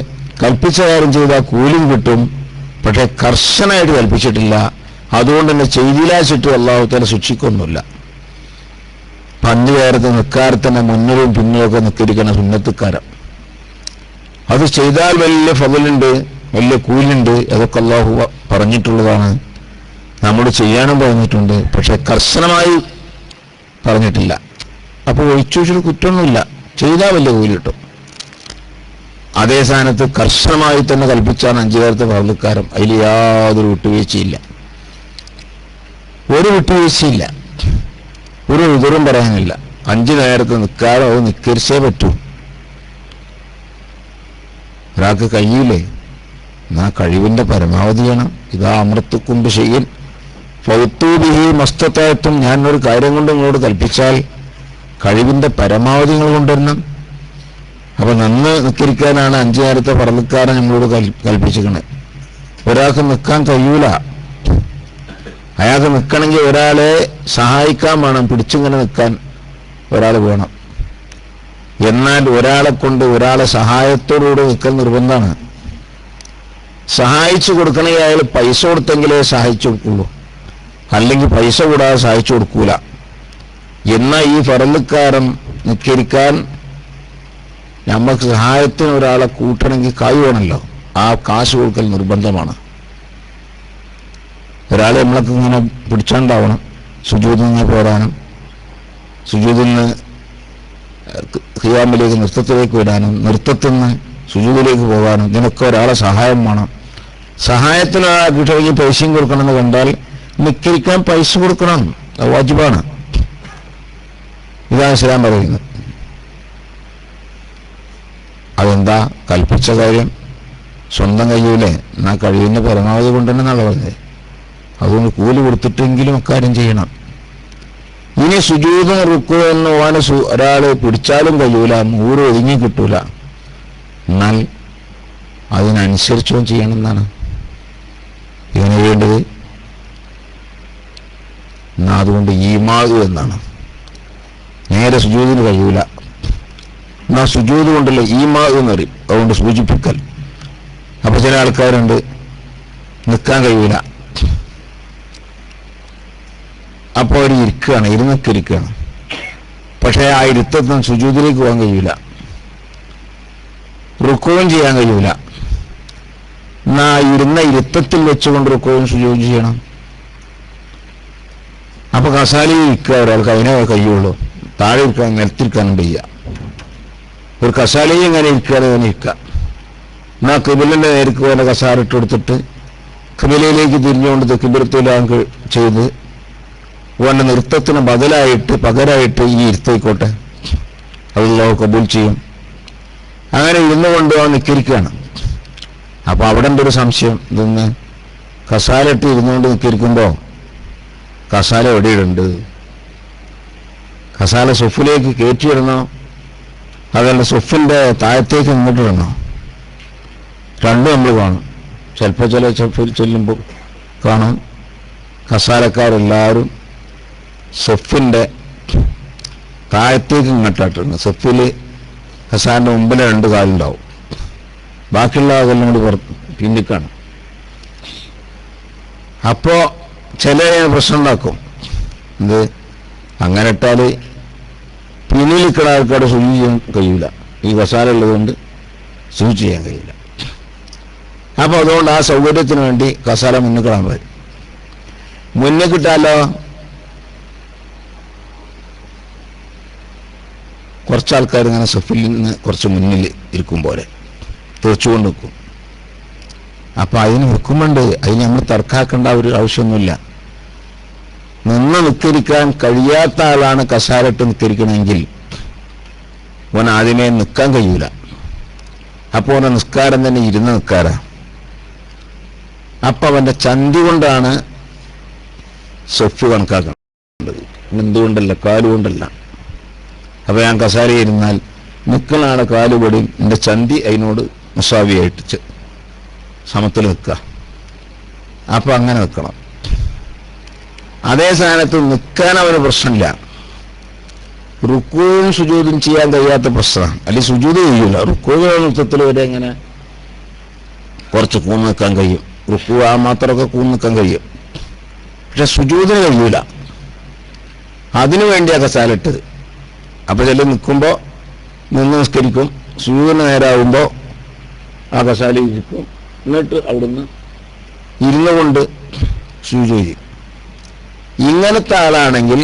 A: കൽപ്പിച്ച കാര്യം ചെയ്താൽ കൂലിയും കിട്ടും, പക്ഷെ കർശനമായിട്ട് കൽപ്പിച്ചിട്ടില്ല. അതുകൊണ്ട് തന്നെ ചെയ്തിലാച്ചിട്ട് അല്ലാഹു തആല ശിക്ഷിക്കൊന്നുമില്ല. 5 നേരത്തെ നിക്കാരത്തന്നെ മുന്നിലും പിന്നിലൊക്കെ നിൽക്കിരിക്കുന്ന സുന്നത്തുക്കാരം, അത് ചെയ്താൽ വലിയ ഫضലുണ്ട്, വലിയ കൂലുണ്ട്. അതൊക്കെ അല്ലാഹു പറഞ്ഞിട്ടുള്ളതാണ്, നമ്മൾ ചെയ്യാനും പറഞ്ഞിട്ടുണ്ട്, പക്ഷെ കർശനമായി പറഞ്ഞിട്ടില്ല. അപ്പോൾ ഒഴിച്ചൊഴിച്ചിട്ട് കുറ്റമൊന്നുമില്ല, ചെയ്താൽ വലിയ കൂലി കിട്ടും. അതേ സ്ഥാനത്ത് കർശനമായി തന്നെ കൽപ്പിച്ചാണ് 5 നേരത്തെ ഫർളുക്കാരം, അതിൽ യാതൊരു വിട്ടുവീഴ്ചയില്ല, ഒരു വിട്ടുവീഴ്ചയില്ല, ഒരു ഉദറും പറയാനില്ല. 5 നേരത്തെ നിൽക്കാതെ അത് നിക്കരിച്ചേ പറ്റൂ. ഒരാൾക്ക് കഴിയില്ലേ, എന്നാ കഴിവിന്റെ പരമാവധിയാണ്. ഇതാ അമൃത്തുക്കുമ്പ് ചെയ്യൻ ഫൗത്തൂബിഹി മസ്തത്തായത്തും, ഞാനൊരു കാര്യം കൊണ്ട് നിങ്ങളോട് കൽപ്പിച്ചാൽ കഴിവിന്റെ പരമാവധി നിങ്ങൾ കൊണ്ടുവരണം. അപ്പൊ നന്ന് നിക്കരിക്കാനാണ് 5 നേരത്തെ ഫർളുക്കാരൻ നമ്മളോട് കൽപ്പിച്ചിരിക്കുന്നത്. ഒരാൾക്ക് നിൽക്കാൻ കഴിയൂല, അയാൾക്ക് നിൽക്കണമെങ്കിൽ ഒരാളെ സഹായിക്കാൻ വേണം, പിടിച്ചിങ്ങനെ നിൽക്കാൻ ഒരാൾ വേണം. എന്നാൽ ഒരാളെ കൊണ്ട് ഒരാളെ സഹായത്തോടുകൂടി നിൽക്കൽ നിർബന്ധമാണ്. സഹായിച്ചു കൊടുക്കണമെങ്കിൽ അയാൾ പൈസ കൊടുത്തെങ്കിലേ സഹായിച്ചു കൊടുക്കുള്ളൂ, അല്ലെങ്കിൽ പൈസ കൂടാതെ സഹായിച്ചു കൊടുക്കൂല. എന്നാൽ ഈ ഫർളുക്കാരൻ നിക്കരിക്കാൻ നമുക്ക് സഹായത്തിന് ഒരാളെ കൂട്ടണമെങ്കിൽ കായ് വേണമല്ലോ, ആ കാശ് കൊടുക്കൽ നിർബന്ധമാണ്. ഒരാളെ നമ്മളൊക്കെ ഇങ്ങനെ പിടിച്ചാണ്ടാവണം, സുജൂദിൽ നിന്ന് പോരാനും സുജൂദിൽ നിന്ന് ഖിയാമിലേക്ക് നൃത്തത്തിലേക്ക് വിടാനും നൃത്തത്തിൽ നിന്ന് സുജൂദിലേക്ക് പോകാനും ഇതിനൊക്കെ ഒരാളെ സഹായം വേണം. സഹായത്തിന് കിട്ടണമെങ്കിൽ പൈസയും കൊടുക്കണമെന്ന് കണ്ടാൽ നിക്കരിക്കാൻ പൈസ കൊടുക്കണം, അത് വാജിബാണ്. ഇതാണ് ഇസ്ലാം പറയുന്നത്. അതെന്താ കൽപ്പിച്ച കാര്യം സ്വന്തം കഴിയൂലേ, എന്നാ കഴിയുന്ന പരമാവധി കൊണ്ടുതന്നെന്നാണ് പറഞ്ഞത്. അതുകൊണ്ട് കൂലി കൊടുത്തിട്ടെങ്കിലും അക്കാര്യം ചെയ്യണം. ഇനി സുജൂദും റുക്കുവെന്ന് ഒരാള് പിടിച്ചാലും കഴിയൂല, മൂറ് ഒതുങ്ങി കിട്ടൂല, എന്നാൽ അതിനനുസരിച്ചും ചെയ്യണമെന്നാണ് ഇതിന് വേണ്ടത്. എന്നാ അതുകൊണ്ട് ഈമാദ് എന്നാണ്. നേരെ സുജൂദിന് കഴിയൂല, എന്നാ സുജൂദ് കൊണ്ടല്ലേ ഈമാദ് എന്ന് പറയും, അതുകൊണ്ട് സൂചിപ്പിക്കൽ. അപ്പൊ ചില ആൾക്കാരുണ്ട് നിൽക്കാൻ കഴിയൂല, അപ്പോൾ അവർ ഇരിക്കുകയാണ്, ഇരുന്നൊക്കെ ഇരിക്കുകയാണ്, പക്ഷേ ആ ഇരുത്തത്തിന് സുജൂദിലേക്ക് പോകാൻ കഴിയൂല, റുക്കുവും ചെയ്യാൻ കഴിയൂല. എന്നാ ഇരുന്ന ഇരുത്തത്തിൽ വെച്ചുകൊണ്ട് റുക്കുവും സുജൂദും ചെയ്യണം. അപ്പൊ കസാലയിൽ ഇരിക്കുക ഒരാൾക്ക് അതിനെ കഴിയുള്ളൂ, താഴെ ഇരിക്കാൻ നിലത്തിരിക്കാനും വയ്യ. ഒരു കസാലയിൽ ഇങ്ങനെ ഇരിക്കുകയാണ്, അങ്ങനെ ഇരിക്കുക. എന്നാ കിബിലിന്റെ നേർക്ക് പോലെ കസാര ഇട്ട് കൊടുത്തിട്ട് കിബിലയിലേക്ക് തിരിഞ്ഞുകൊണ്ട് തെക്കിബിരത്തിലാൻ ചെയ്ത് ഓന്റെ നൃത്തത്തിന് പകരമായിട്ട് ഈ ഇരുത്തയിക്കോട്ടെ, അല്ലാഹു കബൂൽ ചെയ്യും. അങ്ങനെ ഇരുന്നുകൊണ്ട് അവൻ നിക്കരിക്കുകയാണ്. അപ്പൊ അവിടെ ഒരു സംശയം, ഇതൊന്ന് കസാലയിട്ട് ഇരുന്നുകൊണ്ട് നിക്കരിക്കുമ്പോ കസാല എവിടെയുണ്ട്? കസാല സൊഫിലേക്ക് കയറ്റിയിടണോ, അതല്ല സൊഫിന്റെ താഴത്തേക്ക് ഇങ്ങോട്ട് ഇടണോ? രണ്ടും നമ്മൾ കാണും. ചിലപ്പോൾ ചില സൊഫിൽ ചെല്ലുമ്പോൾ കാണും കസാലക്കാരെല്ലാവരും സൊഫിന്റെ താഴത്തേക്ക് ഇങ്ങോട്ടായിട്ടുണ്ട്. സൊഫിൽ കസാലിന്റെ മുമ്പിലെ 2 കാലുണ്ടാവും, ബാക്കിയുള്ള അതെല്ലാം കൂടി പിന്നിക്കാണ്. അപ്പോ ചില പ്രശ്നം ഉണ്ടാക്കും. എന്ത് അങ്ങനെ ഇട്ടാൽ പിന്നിൽ നിൽക്കുന്ന ആൾക്കാട് ശുചി ചെയ്യാൻ കഴിയില്ല, ഈ കസാല ഉള്ളതുകൊണ്ട് ശുചി ചെയ്യാൻ കഴിയില്ല. അപ്പൊ അതുകൊണ്ട് ആ സൗകര്യത്തിന് വേണ്ടി കസാല മുന്നിക്കിടാൻ വരും. മുന്നിൽ കിട്ടാലോ കുറച്ചാൾക്കാർ ഇങ്ങനെ സഫിൽ നിന്ന് കുറച്ച് മുന്നിൽ ഇരിക്കും പോലെ തെറിച്ചുകൊണ്ട് നിൽക്കും. അപ്പൊ അതിന് ഹുക്കുമുണ്ട്, അതിന് നമ്മൾ തർക്കാക്കേണ്ട ഒരു ആവശ്യമൊന്നുമില്ല. നിന്ന് നിസ്കരിക്കാൻ കഴിയാത്ത ആളാണ് കസാരട്ട് നിസ്കരിക്കണമെങ്കിൽ ഓൻ ആദ്യമേ നിൽക്കാൻ കഴിയൂല. അപ്പോൾ ഓനെ നിസ്കാരം തന്നെ ഇരുന്ന് നിൽക്കാറാ. അപ്പം അവൻ്റെ ചന്തി കൊണ്ടാണ് സൊഫ് കണക്കാക്കേണ്ടത്, എന്തുകൊണ്ടല്ല, കാലുകൊണ്ടല്ല. അപ്പം ഞാൻ കസാര ഇരുന്നാൽ നിൽക്കലാണ് കാലുപടിയും എൻ്റെ ചന്തി അതിനോട് മുസാവിയായിട്ട് സമത്തിൽ നിൽക്കുക. അപ്പം അങ്ങനെ നിൽക്കണം. അതേ സ്ഥാനത്ത് നിൽക്കാൻ അവന് പ്രശ്നമില്ല. റുക്കുവും സുജൂദും ചെയ്യാൻ കഴിയാത്ത പ്രശ്നമാണ്. അല്ലെങ്കിൽ സുജൂദ് കഴിയില്ല. റുക്കുവിന്റെ നൃത്തത്തിൽ വരെ ഇങ്ങനെ കുറച്ച് കൂന്ന് നിൽക്കാൻ കഴിയും. റുക്കു ആ മാത്രമൊക്കെ കൂന്ന് നിൽക്കാൻ കഴിയും. പക്ഷെ സുജൂദിന് കഴിയൂല. അതിനു വേണ്ടിയാണ് കസാലിട്ടത്. അപ്പൊ ചില നിൽക്കുമ്പോൾ നിന്ന് നിസ്കരിക്കും, സുജൂദിന് നേരാകുമ്പോൾ ആ കസാല ഇരിക്കും, എന്നിട്ട് അവിടുന്ന് ഇരുന്നു കൊണ്ട് സുജൂദ് ചെയ്യും. ഇങ്ങനത്തെ ആളാണെങ്കിൽ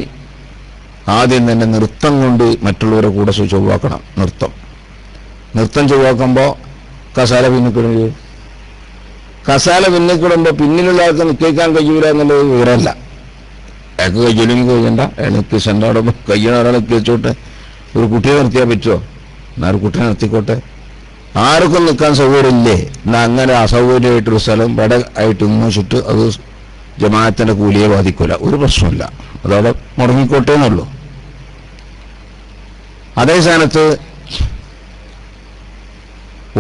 A: ആദ്യം തന്നെ നൃത്തം കൊണ്ട് മറ്റുള്ളവരെ കൂടെ ചൊവ്വാക്കണം. നൃത്തം ചൊവ്വാക്കുമ്പോൾ കസാല പിന്നിക്കിടുമ്പോൾ പിന്നിലുള്ള ആൾക്ക് നിൽക്കാൻ കഴിയൂല എന്നുള്ളത് വിവരമല്ല. അയാൾക്ക് കഴിയില്ലെങ്കിൽ കഴിയണ്ട, അയാൾക്ക് സെൻ്റവിടെ കഴിയണ ഒരാളെ വെച്ചോട്ടെ. ഒരു കുട്ടിയെ നിർത്തിയാൽ പറ്റുമോ? എന്നാൽ ഒരു കുട്ടിയെ നിർത്തിക്കോട്ടെ. ആർക്കും നിൽക്കാൻ സൗകര്യമില്ലേ എന്നാൽ അങ്ങനെ അസൗകര്യമായിട്ടൊരു സ്ഥലം വട ആയിട്ട് വെച്ചിട്ട് അത് ജമാഅത്തിന്റെ കൂലിയെ ബാധിക്കൂല, ഒരു പ്രശ്നമില്ല, അതവിടെ മുടങ്ങിക്കോട്ടെ എന്നുള്ളൂ. അതേ സ്ഥാനത്ത്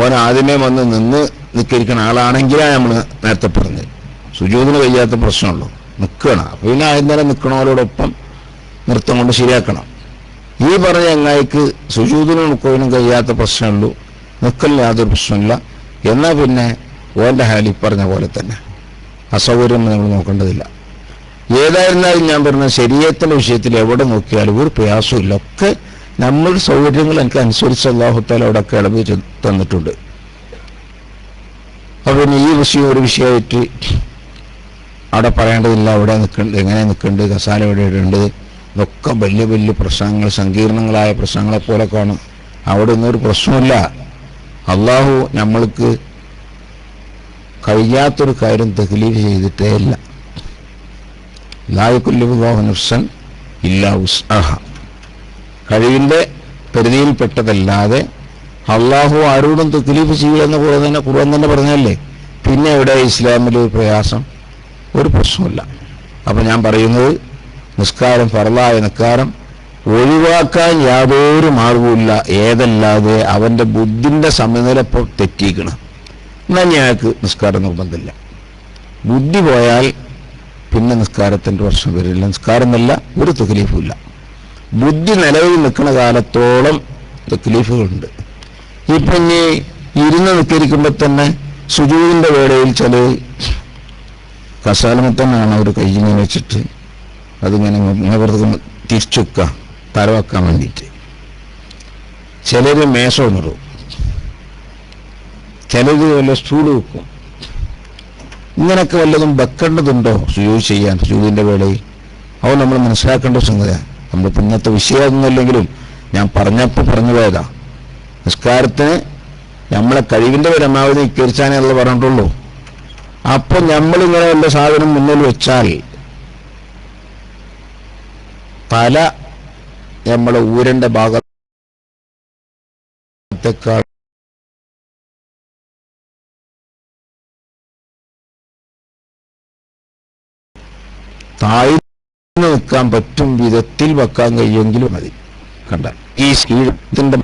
A: ഓൻ ആദ്യമേ വന്ന് നിന്ന് നിൽക്കരിക്കുന്ന ആളാണെങ്കിലാണ് നമ്മൾ നേരത്തെ പറഞ്ഞത് സുജൂദിന് കഴിയാത്ത പ്രശ്നമുള്ളൂ, നിൽക്കണം. അപ്പോൾ പിന്നെ ആദ്യം തന്നെ നിൽക്കണവരോടൊപ്പം നൃത്തം കൊണ്ട് ശരിയാക്കണം. ഈ പറഞ്ഞ ചങ്ങായിക്ക് സുജൂദിനും റുക്കുവിനും കഴിയാത്ത പ്രശ്നമുള്ളൂ, നിൽക്കലിന് യാതൊരു പ്രശ്നമില്ല. എന്നാൽ പിന്നെ ഓൻ്റെ ഹാലി പറഞ്ഞ പോലെ തന്നെ അസൗകര്യം നമ്മൾ നോക്കേണ്ടതില്ല. ഏതായിരുന്നാലും ഞാൻ പറഞ്ഞ ശരീഅത്തിന്റെ വിഷയത്തിൽ എവിടെ നോക്കിയാലും ഒരു പ്രയാസമില്ല. ഒക്കെ നമ്മളുടെ സൗകര്യങ്ങൾ എനിക്ക് അനുസരിച്ച് അല്ലാഹു തആല അവിടെയൊക്കെ ഇളവ് തന്നിട്ടുണ്ട്. അപ്പോൾ പിന്നെ ഈ വിഷയം ഒരു വിഷയമായിട്ട് അവിടെ പറയേണ്ടതില്ല. അവിടെ നിൽക്കേണ്ടത്, എങ്ങനെ നിൽക്കേണ്ടത്, കസാല എവിടെ ഇടേണ്ടത്, ഇതൊക്കെ വലിയ വലിയ പ്രശ്നങ്ങൾ, സങ്കീർണങ്ങളായ പ്രശ്നങ്ങളെ പോലെ കാണും. അവിടെ ഒന്നൊരു പ്രശ്നമില്ല. അള്ളാഹു നമ്മൾക്ക് കഴിയാത്തൊരു കാര്യം തക്ലീഫ് ചെയ്തിട്ടേ ഇല്ല. ലാ യുകല്ലിഫുല്ലാഹു നഫ്സൻ ഇല്ലാ വുസ്അഹ. കഴിവിൻ്റെ പരിധിയിൽപ്പെട്ടതല്ലാതെ അള്ളാഹു ആരോടും തക്ലീഫ് ചെയ്യില്ലെന്ന് ഖുർആൻ തന്നെ പറഞ്ഞല്ലേ. പിന്നെ എവിടെ ഇസ്ലാമിൽ ഒരു പ്രയാസം? ഒരു പ്രശ്നമില്ല. അപ്പം ഞാൻ പറയുന്നത് നിസ്കാരം, ഫർളായ നിസ്കാരം ഒഴിവാക്കാൻ യാതൊരു മാർഗവുമില്ല. ഏതല്ലാതെ അവൻ്റെ ബുദ്ധിൻ്റെ സമനില ഇപ്പോൾ തെറ്റിക്കണം. എന്നാൽ ഞങ്ങൾക്ക് നിസ്കാരം നിർബന്ധമില്ല. ബുദ്ധി പോയാൽ പിന്നെ നിസ്കാരത്തിൻ്റെ പ്രശ്നം വരില്ല. നിസ്കാരം എന്നല്ല, ഒരു തക്ലീഫുമില്ല. ബുദ്ധി നിലവിൽ നിൽക്കുന്ന കാലത്തോളം തക്ലീഫുകളുണ്ട്. ഇപ്പം ഇനി ഇരുന്ന് നിസ്കരിക്കുമ്പോൾ തന്നെ സുജൂദിൻ്റെ വേളയിൽ ചില കസാലമത്തന്നാണ് അവർ കയ്യിനെ വെച്ചിട്ട് അതിങ്ങനെ നിവർത്തി തിരിച്ചു വെക്കുക, തലവെക്കാൻ വേണ്ടിയിട്ട്. ചിലർ മേശ നിറും, ചിലർ വല്ല സ്റ്റൂൾ വെക്കും. ഇങ്ങനെയൊക്കെ വല്ലതും വെക്കേണ്ടതുണ്ടോ സുജൂദ് ചെയ്യാൻ സുജൂദിൻ്റെ വേളയിൽ? അത് നമ്മൾ മനസ്സിലാക്കേണ്ട സംഗതിയാണ്. നമ്മൾ ഇന്നത്തെ വിഷയമൊന്നുമില്ലെങ്കിലും ഞാൻ പറഞ്ഞപ്പോൾ പറഞ്ഞു പോയതാ. നിസ്കാരത്തിന് നമ്മളെ കഴിവിൻ്റെ പരമാവധി നിസ്കരിച്ചാനേ ഉള്ളത് പറഞ്ഞിട്ടുള്ളൂ. അപ്പം നമ്മളിങ്ങനെ വല്ല സാധനം മുന്നിൽ വെച്ചാൽ തല നമ്മളെ ഊരന്റെ ഭാഗത്തേക്കാൾ താഴ്ന്നു നിൽക്കാൻ പറ്റും വിധത്തിൽ വെക്കാൻ കഴിയുമെങ്കിലും മതി. കണ്ട ഈ ശീലത്തിന്റെ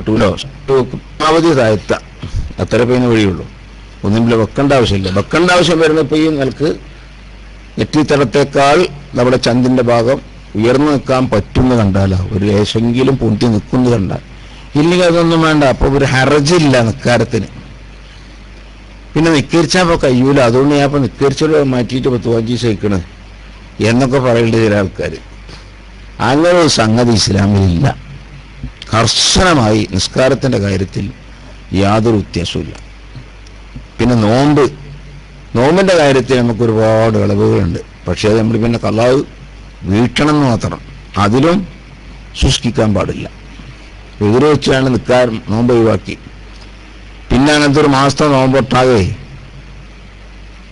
A: പരമാവധി താഴ്ത്ത അത്ര പേന് വഴിയുള്ളൂ. ഒന്നും വെക്കേണ്ട ആവശ്യമില്ല. വെക്കേണ്ട ആവശ്യം വരുന്നപ്പോൾ ഈ നിലക്ക് നെറ്റിത്തടത്തേക്കാൾ നമ്മുടെ ചന്തിന്റെ ഭാഗം ഉയർന്നു നിൽക്കാൻ പറ്റുമെന്ന് കണ്ടാലോ, ഒരു ലേശെങ്കിലും പൊന്തി നിൽക്കുന്നു കണ്ടാൽ. ഇല്ലെങ്കിൽ അതൊന്നും വേണ്ട. അപ്പോൾ ഒരു ഹർജില്ല നിസ്കാരത്തിന്. പിന്നെ നിസ്കരിച്ചാൽ കഴിയൂല, അതുകൊണ്ട് ഞാൻ ഇപ്പം നിസ്കരിച്ചോട് മാറ്റിയിട്ട് 10 സഹിക്കണത് എന്നൊക്കെ പറയേണ്ട ചില ആൾക്കാർ. അങ്ങനെ ഒരു സംഗതി ഇസ്ലാമിലില്ല. കർശനമായി നിസ്കാരത്തിൻ്റെ കാര്യത്തിൽ യാതൊരു വ്യത്യാസമില്ല. പിന്നെ നോമ്പിൻ്റെ കാര്യത്തിൽ നമുക്ക് ഒരുപാട് ഇളവുകളുണ്ട്. പക്ഷേ അത് നമ്മൾ പിന്നെ ഖളാ വീട്ടണം എന്ന് മാത്രം. അതിലും ശുഷ്കിക്കാൻ പാടില്ല. എതിര് വെച്ചാണ് നിൽക്കാൻ നോമ്പ് ഒഴിവാക്കി. പിന്നെ അങ്ങനത്തെ ഒരു മാസത്തെ നോമ്പൊട്ടാകെ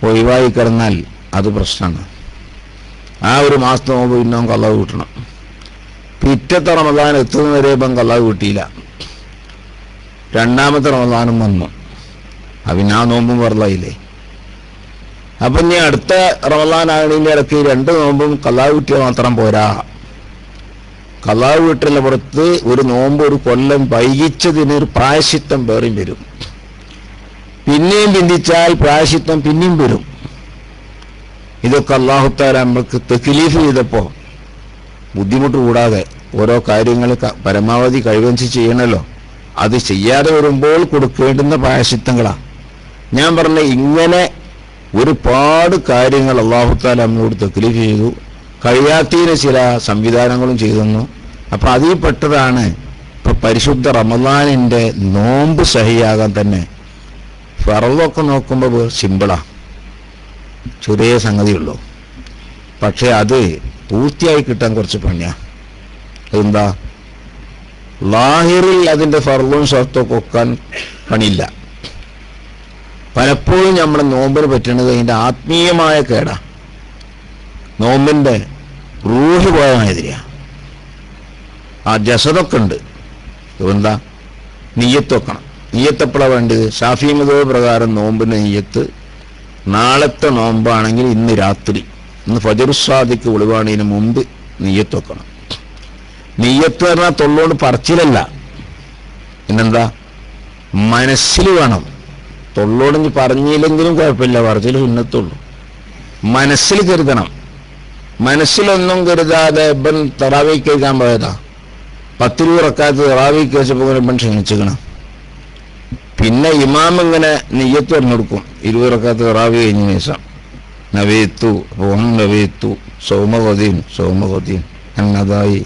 A: ഒഴിവായി കിടന്നാൽ അത് പ്രശ്നമാണ്. ആ ഒരു മാസത്തെ നോമ്പ് പിന്നെ കള്ളവ് കിട്ടണം. പിറ്റത്തെ റമദാൻ എത്തുന്നവരെ ഇപ്പം കള്ളവ് കിട്ടിയില്ല. രണ്ടാമത്തെ റമദാനും വന്നു. പിന്നെ ആ നോമ്പും വെറുതായില്ലേ. അപ്പം ഇനി അടുത്ത റമദാൻ ആകണീൻ്റെ ഇടയ്ക്ക് 2 നോമ്പും കള്ളാവ് കിട്ടിയാൽ മാത്രം പോരാ. കള്ളാവ് വീട്ടിലെ പുറത്ത് ഒരു നോമ്പ് ഒരു കൊല്ലം വൈകിച്ചതിന് ഒരു പ്രായശ്ചിത്തം വേറെയും വരും. പിന്നെയും പിന്തിച്ചാൽ പ്രായശ്ചിത്തം പിന്നെയും വരും. ഇതൊക്കെ അല്ലാഹു തആല നമ്മൾക്ക് തക്ലീഫ് ചെയ്തപ്പോൾ ബുദ്ധിമുട്ട് കൂടാതെ ഓരോ കാര്യങ്ങൾ പരമാവധി കഴിവനുസരിച്ച് ചെയ്യണമല്ലോ. അത് ചെയ്യാതെ വരുമ്പോൾ കൊടുക്കേണ്ടുന്ന പ്രായശ്ചിത്തങ്ങളാണ്. ഞാൻ പറഞ്ഞ ഇങ്ങനെ ഒരുപാട് കാര്യങ്ങൾ അല്ലാഹു തആല നമ്മോട് തക്ലീഫ് ചെയ്തു. കഴിയാത്തതിന് ചില സംവിധാനങ്ങളും ചെയ്തെന്നു. അപ്പം അതിൽ പെട്ടതാണ് ഇപ്പം പരിശുദ്ധ റമദാനിൻ്റെ നോമ്പ് സഹിയാകാൻ തന്നെ. ഫർളൊക്കെ നോക്കുമ്പോൾ സിമ്പിളാണ്, ചെറിയ സംഗതിയുള്ളൂ. പക്ഷേ അത് പൂർത്തിയായി കിട്ടാൻ കുറച്ച് പണിയാണ്. അതെന്താ? ലാഹിറിൽ അതിൻ്റെ ഫർളും ഷർത്തും ഒക്കാൻ പണിയില്ല. പലപ്പോഴും നമ്മുടെ നോമ്പിന് പറ്റുന്നത് അതിൻ്റെ ആത്മീയമായ കേടാ. നോമ്പിൻ്റെ റൂഹ് പോയ മാതിരിയാണ്. ആ ജസദൊക്കെ ഉണ്ട്. എന്താ? നിയ്യത്ത് വെക്കണം. നിയ്യത്ത് എപ്പോഴാണ് വേണ്ടത്? ശാഫി മദ്ഹബ് പ്രകാരം നോമ്പിൻ്റെ നിയ്യത്ത് നാളത്തെ നോമ്പാണെങ്കിൽ ഇന്ന് രാത്രി, ഇന്ന് ഫജ്റുസ്സാദിക്ക് വെളിവാണതിന് മുമ്പ് നിയ്യത്ത് വെക്കണം. നിയ്യത്ത് പറഞ്ഞാൽ തൊള്ളോണ്ട് പറച്ചിലല്ല. പിന്നെന്താ? മനസ്സിൽ വേണം. തൊള്ളോട് പറഞ്ഞില്ലെങ്കിലും കുഴപ്പമില്ല, പറച്ചിൽ സുന്നത്തുള്ളൂ. മനസ്സിൽ കരുതണം. മനസ്സിലൊന്നും കരുതാതെ ഇവൻ തറാവീഹ് കഴിക്കാൻ പോയതാ. 10 റക്അത്ത് തറാവീഹ് കഴിച്ചപ്പോൾ ഇവൻ ക്ഷണിച്ചിക്കണം. പിന്നെ ഇമാം ഇങ്ങനെ നിയ്യത്ത് പറഞ്ഞു കൊടുക്കും. 20 റക്അത്ത് തറാവീഹ് കഴിഞ്ഞ ശേഷം നവീത്തു സൗമഗദീൻ അന്നതായി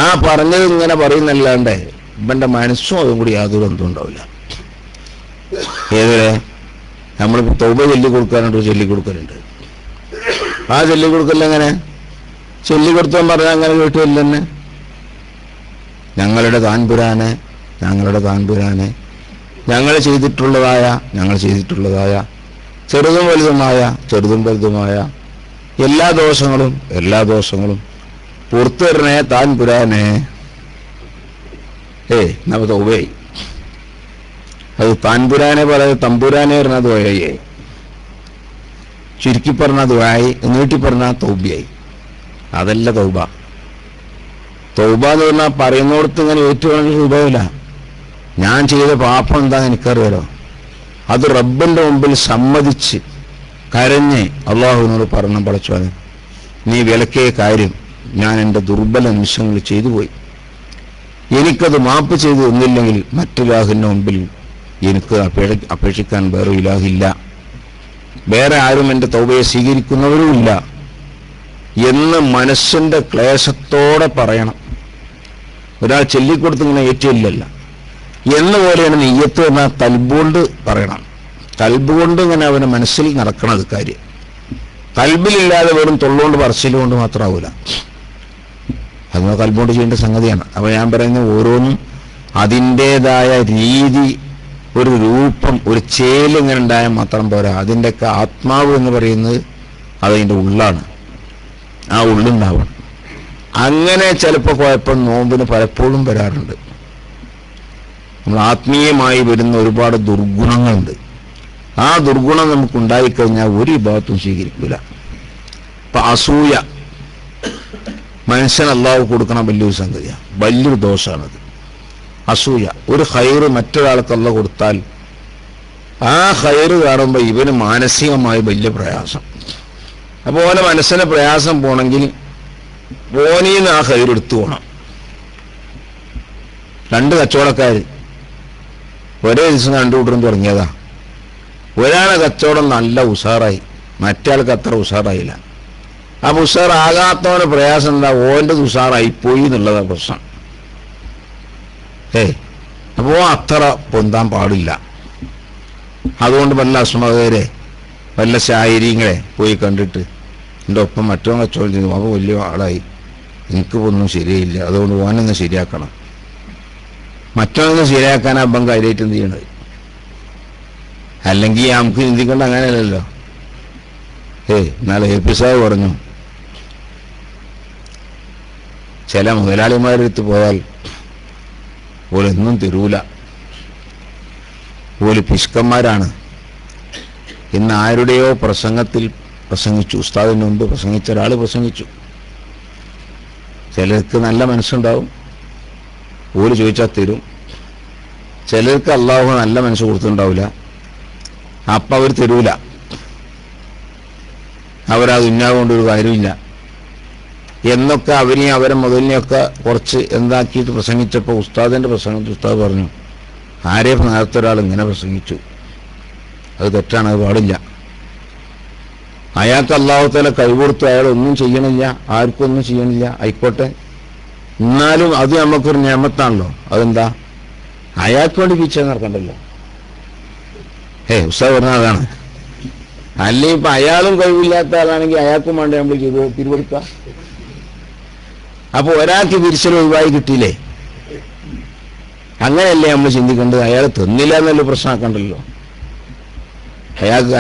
A: ആ പറഞ്ഞത് ഇങ്ങനെ പറയുന്നല്ലാണ്ട് ഇവന്റെ മനസ്സും അതും കൂടി യാതൊരു ബന്ധവും ഉണ്ടാവില്ല. ഏതുവരെ? നമ്മളിപ്പോൾ തൗബ ചൊല്ലിക്കൊടുക്കാനുണ്ട്, ചൊല്ലിക്കൊടുക്കലുണ്ട്. ആ ചൊല്ലിക്കൊടുക്കലെങ്ങനെ? ചൊല്ലിക്കൊടുത്താൻ പറഞ്ഞാൽ അങ്ങനെ കേട്ടില്ല തന്നെ. ഞങ്ങളുടെ താൻപുരാനെ ഞങ്ങൾ ചെയ്തിട്ടുള്ളതായ ചെറുതും വലുതുമായ എല്ലാ ദോഷങ്ങളും പുറത്തു തരണേ താൻപുരാനെ. നമ്മ തൗബയായി. അത് താൻപുരാനെ പറയാതെ തമ്പുരാനെ പറഞ്ഞാൽ ദുആയായി. ചുരുക്കി പറഞ്ഞാൽ ദുആയി, നീട്ടി പറഞ്ഞാൽ തൗബയായി. അതല്ല തൗബ. തൗബ എന്ന് പറഞ്ഞാൽ പറയുന്നിടത്ത് ഇങ്ങനെ ഏറ്റുവാണെങ്കിൽ സുഖമില്ല. ഞാൻ ചെയ്ത പാപം എന്താണെന്ന് എനിക്കറിയാലോ. അത് റബ്ബിന്റെ മുമ്പിൽ സമ്മതിച്ച് കരഞ്ഞ് അള്ളാഹുവിനോട് പറഞ്ഞു, പടച്ചോനെ നീ വിലക്കിയ കാര്യം ഞാൻ എൻ്റെ ദുർബല നിമിഷങ്ങൾ ചെയ്തു പോയി. എനിക്കത് മാപ്പ് ചെയ്തു തന്നില്ലെങ്കിൽ മറ്റിലാഹിൻ്റെ മുമ്പിൽ എനിക്ക് അപേക്ഷിക്കാൻ വേറെ ഇലാഹില്ല, വേറെ ആരും എൻ്റെ തൗബയെ സ്വീകരിക്കുന്നവരുമില്ല എന്ന് മനസ്സിൻ്റെ ക്ലേശത്തോടെ പറയണം. ഒരാൾ ചൊല്ലിക്കൊടുത്ത് ഇങ്ങനെ ഏറ്റില്ലല്ല എന്നുപോലെയാണ് നിയ്യത്ത് എന്ന കൽബുകൊണ്ട് പറയണം. കൽബുകൊണ്ട് ഇങ്ങനെ അവന് മനസ്സിൽ നടക്കണത് കാര്യം. കൽബിലില്ലാതെ വെറും തൊള്ളുകൊണ്ട് പറച്ചിലുകൊണ്ട് മാത്രമാവില്ല. അത് കൽബുകൊണ്ട് ചെയ്യേണ്ട സംഗതിയാണ്. അപ്പോൾ ഞാൻ പറയുന്നത് ഓരോന്നും അതിൻ്റേതായ രീതി, ഒരു രൂപം, ഒരു ചേലിങ്ങനെ ഉണ്ടായാൽ മാത്രം പോരാ. അതിൻ്റെയൊക്കെ ആത്മാവ് എന്ന് പറയുന്നത് അതതിൻ്റെ ഉള്ളാണ്. ആ ഉള്ളുണ്ടാവണം. അങ്ങനെ ചിലപ്പോൾ കുഴപ്പം നോമ്പിന് പലപ്പോഴും വരാറുണ്ട്. നമ്മൾ ആത്മീയമായി വരുന്ന ഒരുപാട് ദുർഗുണങ്ങളുണ്ട്. ആ ദുർഗുണം നമുക്കുണ്ടായിക്കഴിഞ്ഞാൽ ഒരു വിഭാഗത്തും സ്വീകരിക്കില്ല. ഇപ്പം അസൂയ മനുഷ്യൻ അല്ലാഹു കൊടുക്കണം വലിയൊരു സംഗതിയാണ്, വലിയൊരു ദോഷമാണത്. അസൂയ. ഒരു ഖൈറ് മറ്റൊരാൾക്ക് അല്ലാഹു കൊടുത്താൽ ആ ഖൈറ് കാണുമ്പോൾ ഇവന് മാനസികമായി വലിയ പ്രയാസം. അപ്പോൾ ഓനെ മനസ്സിന് പ്രയാസം പോകണമെങ്കിൽ ഓനീന്ന് ആ ഖൈറ് എടുത്തു പോകണം. 2 കച്ചവടക്കാർ ഒരേ ദിവസം കണ്ടുകൂട്ടം തുടങ്ങിയതാ. ഒരാളെ കച്ചവടം നല്ല ഉഷാറായി, മറ്റേ അത്ര ഉഷാറായില്ല. അപ്പം ഉഷാറാകാത്തവന് പ്രയാസം എന്താ? ഓൻ്റെ ഉഷാറായി പോയി എന്നുള്ളതാണ് പ്രശ്നം. അപ്പോൾ അത്ര പൊന്താൻ പാടില്ല. അതുകൊണ്ട് വല്ല അസ്മകരെ വല്ല ശാരീരികളെ പോയി കണ്ടിട്ട് എൻ്റെ ഒപ്പം മറ്റോ കച്ചവടം ചെയ്തു, അപ്പോൾ വലിയ ആളായി, എനിക്ക് ഒന്നും ശരിയായില്ല, അതുകൊണ്ട് ഓനൊന്ന് ശരിയാക്കണം. മറ്റൊന്ന് ശരിയാക്കാൻ അപ്പം കാര്യമായിട്ട് എന്ത് ചെയ്യണത്? അല്ലെങ്കിൽ നമുക്ക് ചിന്തിക്കേണ്ട അങ്ങനെയല്ലല്ലോ. എന്നാലും AP സാഹിബ് പറഞ്ഞു, ചില മുതലാളിമാരെടുത്ത് പോയാൽ ഓലെന്നും തരൂല, ഓല് പിശുക്കന്മാരാണ്. ഇന്ന് ആരുടെയോ പ്രസംഗത്തിൽ പ്രസംഗിച്ചു, ഉസ്താദിന് മുമ്പ് പ്രസംഗിച്ച ഒരാൾ പ്രസംഗിച്ചു. ചിലർക്ക് നല്ല മനസ്സുണ്ടാവും, ഓല് ചോദിച്ചാൽ തരും. ചിലർക്ക് അള്ളാഹു നല്ല മനസ്സ് കൊടുത്തിട്ടുണ്ടാവില്ല, അപ്പം അവർ തരൂല. അവരാ ദുന്യാവുകൊണ്ടൊരു കാര്യമില്ല എന്നൊക്കെ അവരെയും അവരെ മുതലിനെയൊക്കെ കുറച്ച് എന്താക്കിയിട്ട് പ്രസംഗിച്ചപ്പോൾ ഉസ്താദിൻ്റെ പ്രസംഗത്തിൽ ഉസ്താദ് പറഞ്ഞു, ആരെയും നേരത്തെ ഒരാൾ ഇങ്ങനെ പ്രസംഗിച്ചു, അത് തെറ്റാണ്, അത് പാടില്ല. അയാൾക്ക് അല്ലാഹു തആല കഴിവെടുത്തു, അയാൾ ഒന്നും ചെയ്യണില്ല, ആർക്കും ഒന്നും ചെയ്യണില്ല, ആയിക്കോട്ടെ, എന്നാലും അത് നമുക്കൊരു നിയമത്താണല്ലോ. അതെന്താ? അയാൾക്ക് വേണ്ടി പിച്ച നടക്കണ്ടല്ലോ. ഉസ്താദ് പറഞ്ഞ അതാണ്. അല്ലെങ്കിൽ ഇപ്പൊ അയാളും കഴിവില്ലാത്ത ആളാണെങ്കിൽ അയാൾക്കും വേണ്ട നമ്മൾ പിരിവെടുക്കുക. അപ്പൊ ഒരാൾക്ക് പിരിച്ചൽ ഒഴിവായി കിട്ടിയില്ലേ? അങ്ങനെയല്ലേ നമ്മൾ ചിന്തിക്കേണ്ടത്? അയാൾ തിന്നില്ല എന്നല്ല പ്രശ്നമാക്കണ്ടല്ലോ.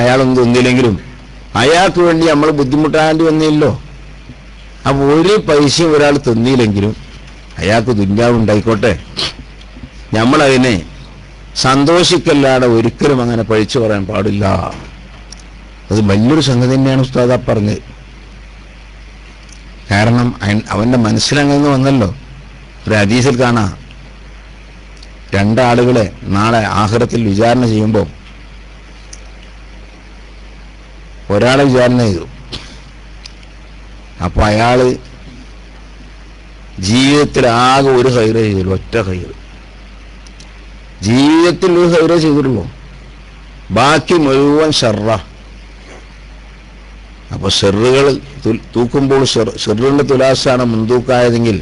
A: അയാളൊന്നും തിന്നില്ലെങ്കിലും അയാൾക്ക് വേണ്ടി നമ്മൾ ബുദ്ധിമുട്ടാണ്ടി വന്നില്ലോ. അപ്പൊ ഒരു പൈസയും ഒരാൾ തിന്നില്ലെങ്കിലും അയാൾക്ക് ദുന്യാവുണ്ടായിക്കോട്ടെ, നമ്മളതിനെ സന്തോഷിക്കല്ലാതെ ഒരിക്കലും അങ്ങനെ പഴിച്ചു പറയാൻ പാടില്ല. അത് വലിയൊരു സംഗതി തന്നെയാണ് ഉസ്താദ പറഞ്ഞത്. കാരണം അവന്റെ മനസ്സിലങ്ങനെ വന്നല്ലോ. ഒരു ഹദീസിൽ കാണാം, രണ്ടാളുകളെ നാളെ ആഖിറത്തിൽ വിചാരണ ചെയ്യുമ്പോൾ ഒരാളെ വിചാരണ ചെയ്തു. അപ്പൊ അയാള് ജീവിതത്തിൽ ആകെ ഒരു ഹൈറേ ചെയ്തുള്ളൂ, ഒറ്റ ഹൈറ്. ജീവിതത്തിൽ ഒരു ഹൈറേ ചെയ്തിട്ടുള്ളൂ, ബാക്കി മുഴുവൻ ഷർറ. അപ്പൊ ഷെറുകൾ തൂക്കുമ്പോൾ ഷെറുകളുടെ തുലാസാണ് മുൻതൂക്കായതെങ്കിൽ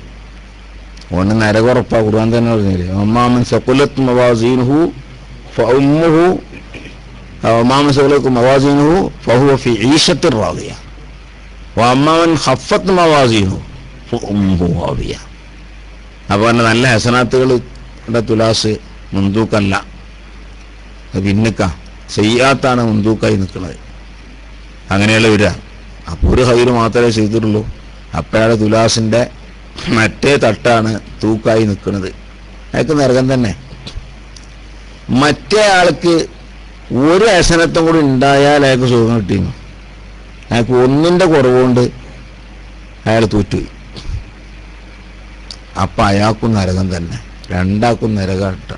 A: ഓന് നരകുറപ്പാ. ഖുർആൻ തന്നെ പറഞ്ഞില്ലേ, ഒമാമൻ സഖുലത് മവാസീനുഹു ഫഉമ്മുഹു ഒമാമൻ സഖുലത് മവാസീനുഹു ഫഹുവ ഫീ ഈശത്തിർ റാദിയ വഅമ്മാമൻ ഖഫ്ഫത് മവാസീനുഹു ഫഉമ്മുഹു ഹാവിയ. അപ്പോൾ നല്ല ഹസനാത്തുകളുടെ തുലാസ് മുൻതൂക്കല്ല, പിന്നക്ക സയ്യാത്താണ് മുൻതൂക്കായി നിൽക്കുന്നത്. അങ്ങനെയുള്ള വരിക. അപ്പോൾ ഒരു ഹൈറ് മാത്രമേ ചെയ്തിട്ടുള്ളൂ. അപ്പോഴാണ് തുലാസിന്റെ മറ്റേ തട്ടാണ് തൂക്കായി നിൽക്കുന്നത്. അയാൾക്ക് നരകം തന്നെ. മറ്റേ ആൾക്ക് ഒരു ഹസനത്തും കൂടി ഉണ്ടായാൽ അയാൾക്ക് സുഖം കിട്ടിയിരുന്നു. അയാൾക്ക് ഒന്നിന്റെ കുറവുകൊണ്ട് അയാൾ തോറ്റുപോയി. അപ്പൊ അയാൾക്കും നരകം തന്നെ, രണ്ടാൾക്കും നരകട്ട.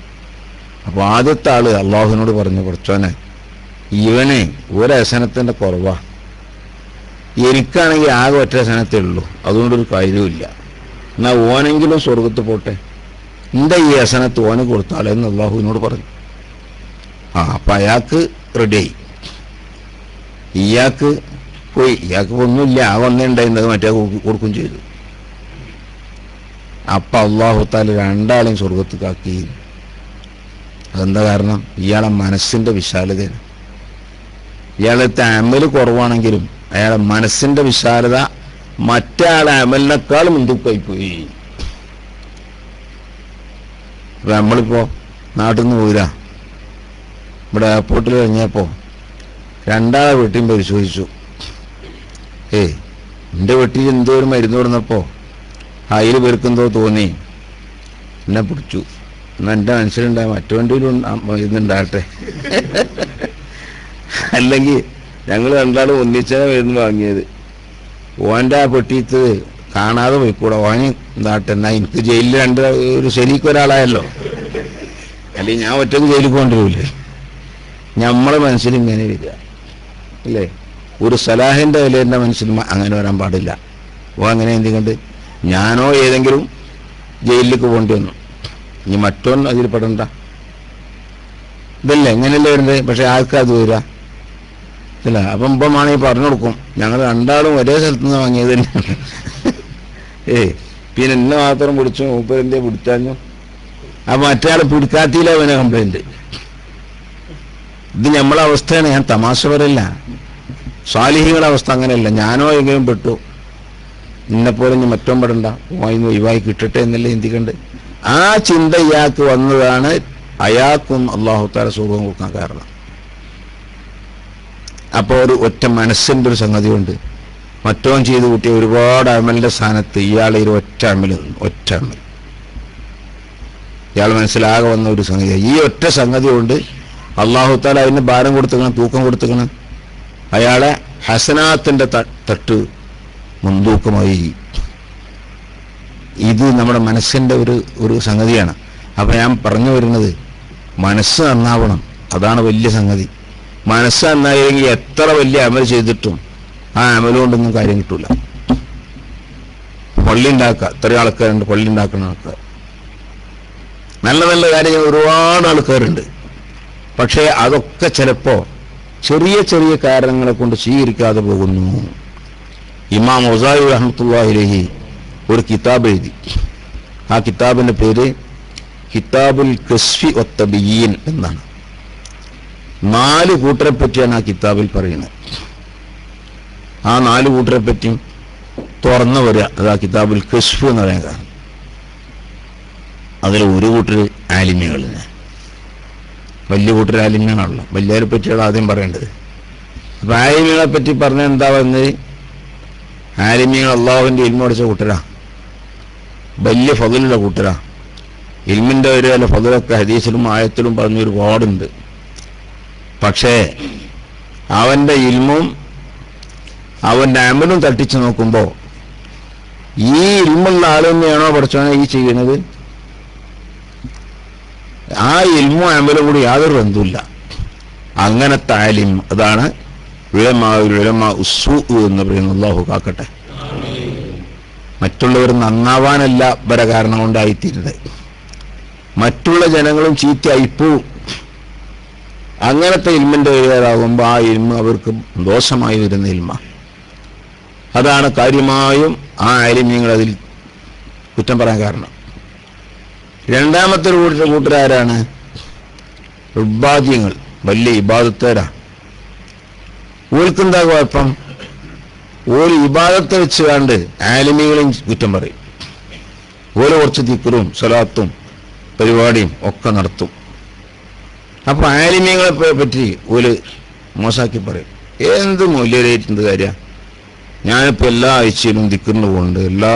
A: അപ്പൊ ആദ്യത്തെ ആള് അള്ളാഹുവിനോട് പറഞ്ഞു, കുറച്ചോനെ ഇവനെ ഒരു ഹസനത്തിന്റെ കുറവാ, എനിക്കാണെങ്കിൽ ആകെ ഒറ്റ ഹസനത്തേ ഉള്ളൂ, അതുകൊണ്ടൊരു കാര്യവുമില്ല, എന്നാ ഓനെങ്കിലും സ്വർഗത്ത് പോട്ടെ, എന്താ ഈ ഹസനത്ത് ഓന് കൊടുത്താലെന്ന് അള്ളാഹുവിനോട് പറഞ്ഞു. അപ്പൊ അയാൾക്ക് റെഡിയായി. ഇയാൾക്ക് പോയി, ഇയാൾക്ക് ഒന്നുമില്ല, ആ ഒന്നേ ഉണ്ടായിരുന്നത് മറ്റേ കൊടുക്കും ചെയ്തു. അപ്പൊ അള്ളാഹു തആല രണ്ടാളെയും സ്വർഗത്തേക്കാക്കി. അതെന്താ കാരണം? ഇയാളെ മനസ്സിന്റെ വിശാലതയാണ്. ഇയാളത്തെ അമല് കുറവാണെങ്കിലും അയാളെ മനസ്സിന്റെ വിശാലത മറ്റേ ആളെ അമലിനേക്കാൾ മുൻതൂക്കായി പോയി. അപ്പൊ നമ്മളിപ്പോ നാട്ടിൽ നിന്ന് പോരാ, ഇവിടെ എയർപോർട്ടിൽ കഴിഞ്ഞപ്പോ രണ്ടാളെ വീട്ടിൽ പരിശോധിച്ചു. എൻ്റെ വീട്ടിൽ എന്തോ ഒരു മരുന്ന് കൊടുന്നപ്പോ അതിൽ പേർക്കെന്തോ തോന്നി, എന്നെ പിടിച്ചു. എന്നാ എൻ്റെ മനസ്സിലുണ്ടായ മറ്റവണ്ടിയിലും മരുന്നുണ്ടാകട്ടെ, അല്ലെങ്കിൽ ഞങ്ങൾ രണ്ടാളും ഒന്നിച്ചാണ് മരുന്ന് വാങ്ങിയത്. ഓൻ്റെ ആ പെട്ടിത്ത് കാണാതെ പോയിക്കൂടെ, ഓന് എന്താട്ടെ, എന്നാ എനിക്ക് ജയിലിൽ ഒരു ശരിക്കൊരാളായല്ലോ, അല്ലെങ്കിൽ ഞാൻ ഒറ്റക്ക് ജയിലിൽ കൊണ്ടുവരില്ലേ. നമ്മളെ മനസ്സിൽ ഇങ്ങനെ വരിക അല്ലേ? ഒരു സലാഹിൻ്റെ വില എൻ്റെ മനസ്സിൽ അങ്ങനെ വരാൻ പാടില്ല. ഓ അങ്ങനെ എന്തുകൊണ്ട് ഞാനോ ഏതെങ്കിലും ജയിലിലേക്ക് പോകേണ്ടി വന്നു, ഇനി മറ്റോൻ അതിൽ പെടണ്ട, ഇതല്ലേ എങ്ങനെയല്ലേ വരുന്നത്. പക്ഷെ ആർക്കത് വരിക അല്ല. അപ്പം ഇപ്പമാണെങ്കിൽ പറഞ്ഞു കൊടുക്കും, ഞങ്ങൾ രണ്ടാളും ഒരേ സ്ഥലത്ത് നിന്ന് വാങ്ങിയത് തന്നെയാണ്. പിന്നെ എന്നെ മാത്രം പിടിച്ചു, മൂപ്പരെന്തേ പിടിച്ചാഞ്ഞു. അപ്പം മറ്റേ ആൾ പിടിക്കാത്തിയില്ല, അവനെ കംപ്ലൈൻറ്റ്. ഇത് നമ്മളെ അവസ്ഥയാണ്, ഞാൻ തമാശ പറയില്ല. സ്വാലിഹികളുടെ അവസ്ഥ അങ്ങനെയല്ല. ഞാനോ എങ്കിലും പെട്ടു, ഇന്നെപ്പോലെ ഇനി മറ്റോ പെടണ്ട, വായിന്ന് ഒഴിവായി കിട്ടട്ടെ എന്നല്ലേ ചിന്തിക്കണ്ട്. ആ ചിന്ത ഇയാൾക്ക് വന്നതാണ് അയാൾക്കും അള്ളാഹു തആല സുഖം കൊടുക്കാൻ കാരണം. അപ്പോൾ ഒരു ഒറ്റ മനസ്സിൻ്റെ ഒരു സംഗതി കൊണ്ട് മറ്റോൻ ചെയ്ത് കൂട്ടിയ ഒരുപാട് അമലിന്റെ സ്ഥാനത്ത് ഇയാളെ ഒരു ഒറ്റ അമൽ ഇയാൾ മനസ്സിലാകെ വന്ന ഒരു സംഗതി. ഈ ഒറ്റ സംഗതി കൊണ്ട് അള്ളാഹു തആല അതിന് ഭാരം കൊടുത്തുക്കണം, തൂക്കം കൊടുത്തുക്കണം. അയാളെ ഹസനാത്തിന്റെ തട്ട് മുൻതൂക്കമായി. ഇത് നമ്മുടെ മനസ്സിന്റെ ഒരു സംഗതിയാണ്. അപ്പൊ ഞാൻ പറഞ്ഞു വരുന്നത് മനസ്സ് നന്നാവണം, അതാണ് വലിയ സംഗതി. മനസ്സ് നന്നായില്ലെങ്കിൽ എത്ര വലിയ അമൽ ചെയ്തിട്ടും ആ അമൽ കൊണ്ടൊന്നും കാര്യം കിട്ടൂല. പള്ളി ഉണ്ടാക്കുക, എത്ര ആൾക്കാരുണ്ട് പള്ളി ഉണ്ടാക്കുന്ന ആൾക്കാർ, നല്ല നല്ല കാര്യങ്ങൾ ഒരുപാട് ആൾക്കാരുണ്ട്. പക്ഷേ അതൊക്കെ ചിലപ്പോ ചെറിയ ചെറിയ കാരണങ്ങളെ കൊണ്ട് സ്വീകരിക്കാതെ പോകുന്നു. ഇമാം ഗസാലി റഹ്മത്തുള്ളാഹി അലൈഹി ഒരു കിതാബ് എഴുതി. ആ കിതാബിന്റെ പേര് കിതാബുൽ കശ്ഫി വത്തബീൻ എന്നാണ്. 4 കൂട്ടരെ പറ്റിയാണ് ആ കിതാബിൽ പറയുന്നത്. ആ 4 കൂട്ടരെ പറ്റിയും തുറന്നു വരിക, അത് ആ കിതാബുൽ കശ്ഫ് എന്ന് പറയാൻ കാരണം. അതിൽ ഒരു കൂട്ടർ ആലിമ്യകളിന്, വലിയ കൂട്ടർ ആലിമ്യങ്ങളാണല്ലോ, വലിയവരെ പറ്റിയാണ് ആദ്യം പറയേണ്ടത്. അപ്പൊ ആലിമ്യങ്ങളെ പറ്റി പറഞ്ഞ എന്താ പറഞ്ഞത്? ആലിമ്യങ്ങൾ അള്ളാഹുവിന്റെ ഇൽമ പഠിച്ച കൂട്ടരാ, വലിയ ഫضലുള്ള കൂട്ടരാ. ഇൽമിന്റെ ഒരു ഫضലൊക്കെ ഹദീസിലും ആയത്തിലും പറഞ്ഞ ഒരുപാടുണ്ട്. പക്ഷേ അവന്റെ ഇൽമും അവന്റെ അമലും തട്ടിച്ചു നോക്കുമ്പോ ഈ ഇൽമുള്ള ആൾ തന്നെയാണോ പഠിച്ചോനെ ഈ ചെയ്യുന്നത്? ആ ഇൽമും അമലും കൂടി യാതൊരു ബന്ധമില്ല. അങ്ങനത്തെ ആലിം, അതാണ് ഉലമാ ഉസ്സൂ എന്ന് പറയുന്നത്. അല്ലാഹു കാക്കട്ടെ. മറ്റുള്ളവർ നന്നാവാനല്ല ഇവരെ കാരണം കൊണ്ടായിത്തീരുന്നത്, മറ്റുള്ള ജനങ്ങളും ചീത്തയായിപ്പോവും. അങ്ങനത്തെ ഇൽമിന്റെ പേരാകുമ്പോൾ ആ ഇൽമ അവർക്ക് ദോഷമായി വരുന്ന ഇൽമ. അതാണ് കാര്യമായും ആ ആലിമ്യങ്ങൾ അതിൽ കുറ്റം പറയാൻ കാരണം. രണ്ടാമത്തെ കൂട്ടരാരാണ്? ഉപാദ്യങ്ങൾ, വലിയ ഇബാദത്തേരാ. ഓൽക്കെന്താ കുഴപ്പം? ഓര് ഇബാദത്തെ വെച്ച് കണ്ട് ആലിമ്യങ്ങളെയും കുറ്റം പറയും. ഓരോ കുറച്ച് ദിക്റും സ്വലാത്തും പരിപാടിയും ഒക്കെ നടത്തും. അപ്പൊ ആലിമ്യങ്ങളെ പറ്റി ഓല് മോശാക്കി പറയും. എന്ത് മൂല്യമായിട്ടുണ്ട് കാര്യം? ഞാനിപ്പോ എല്ലാ ആഴ്ചയിലും ദിക്റിന് പോകുന്നുണ്ട്, എല്ലാ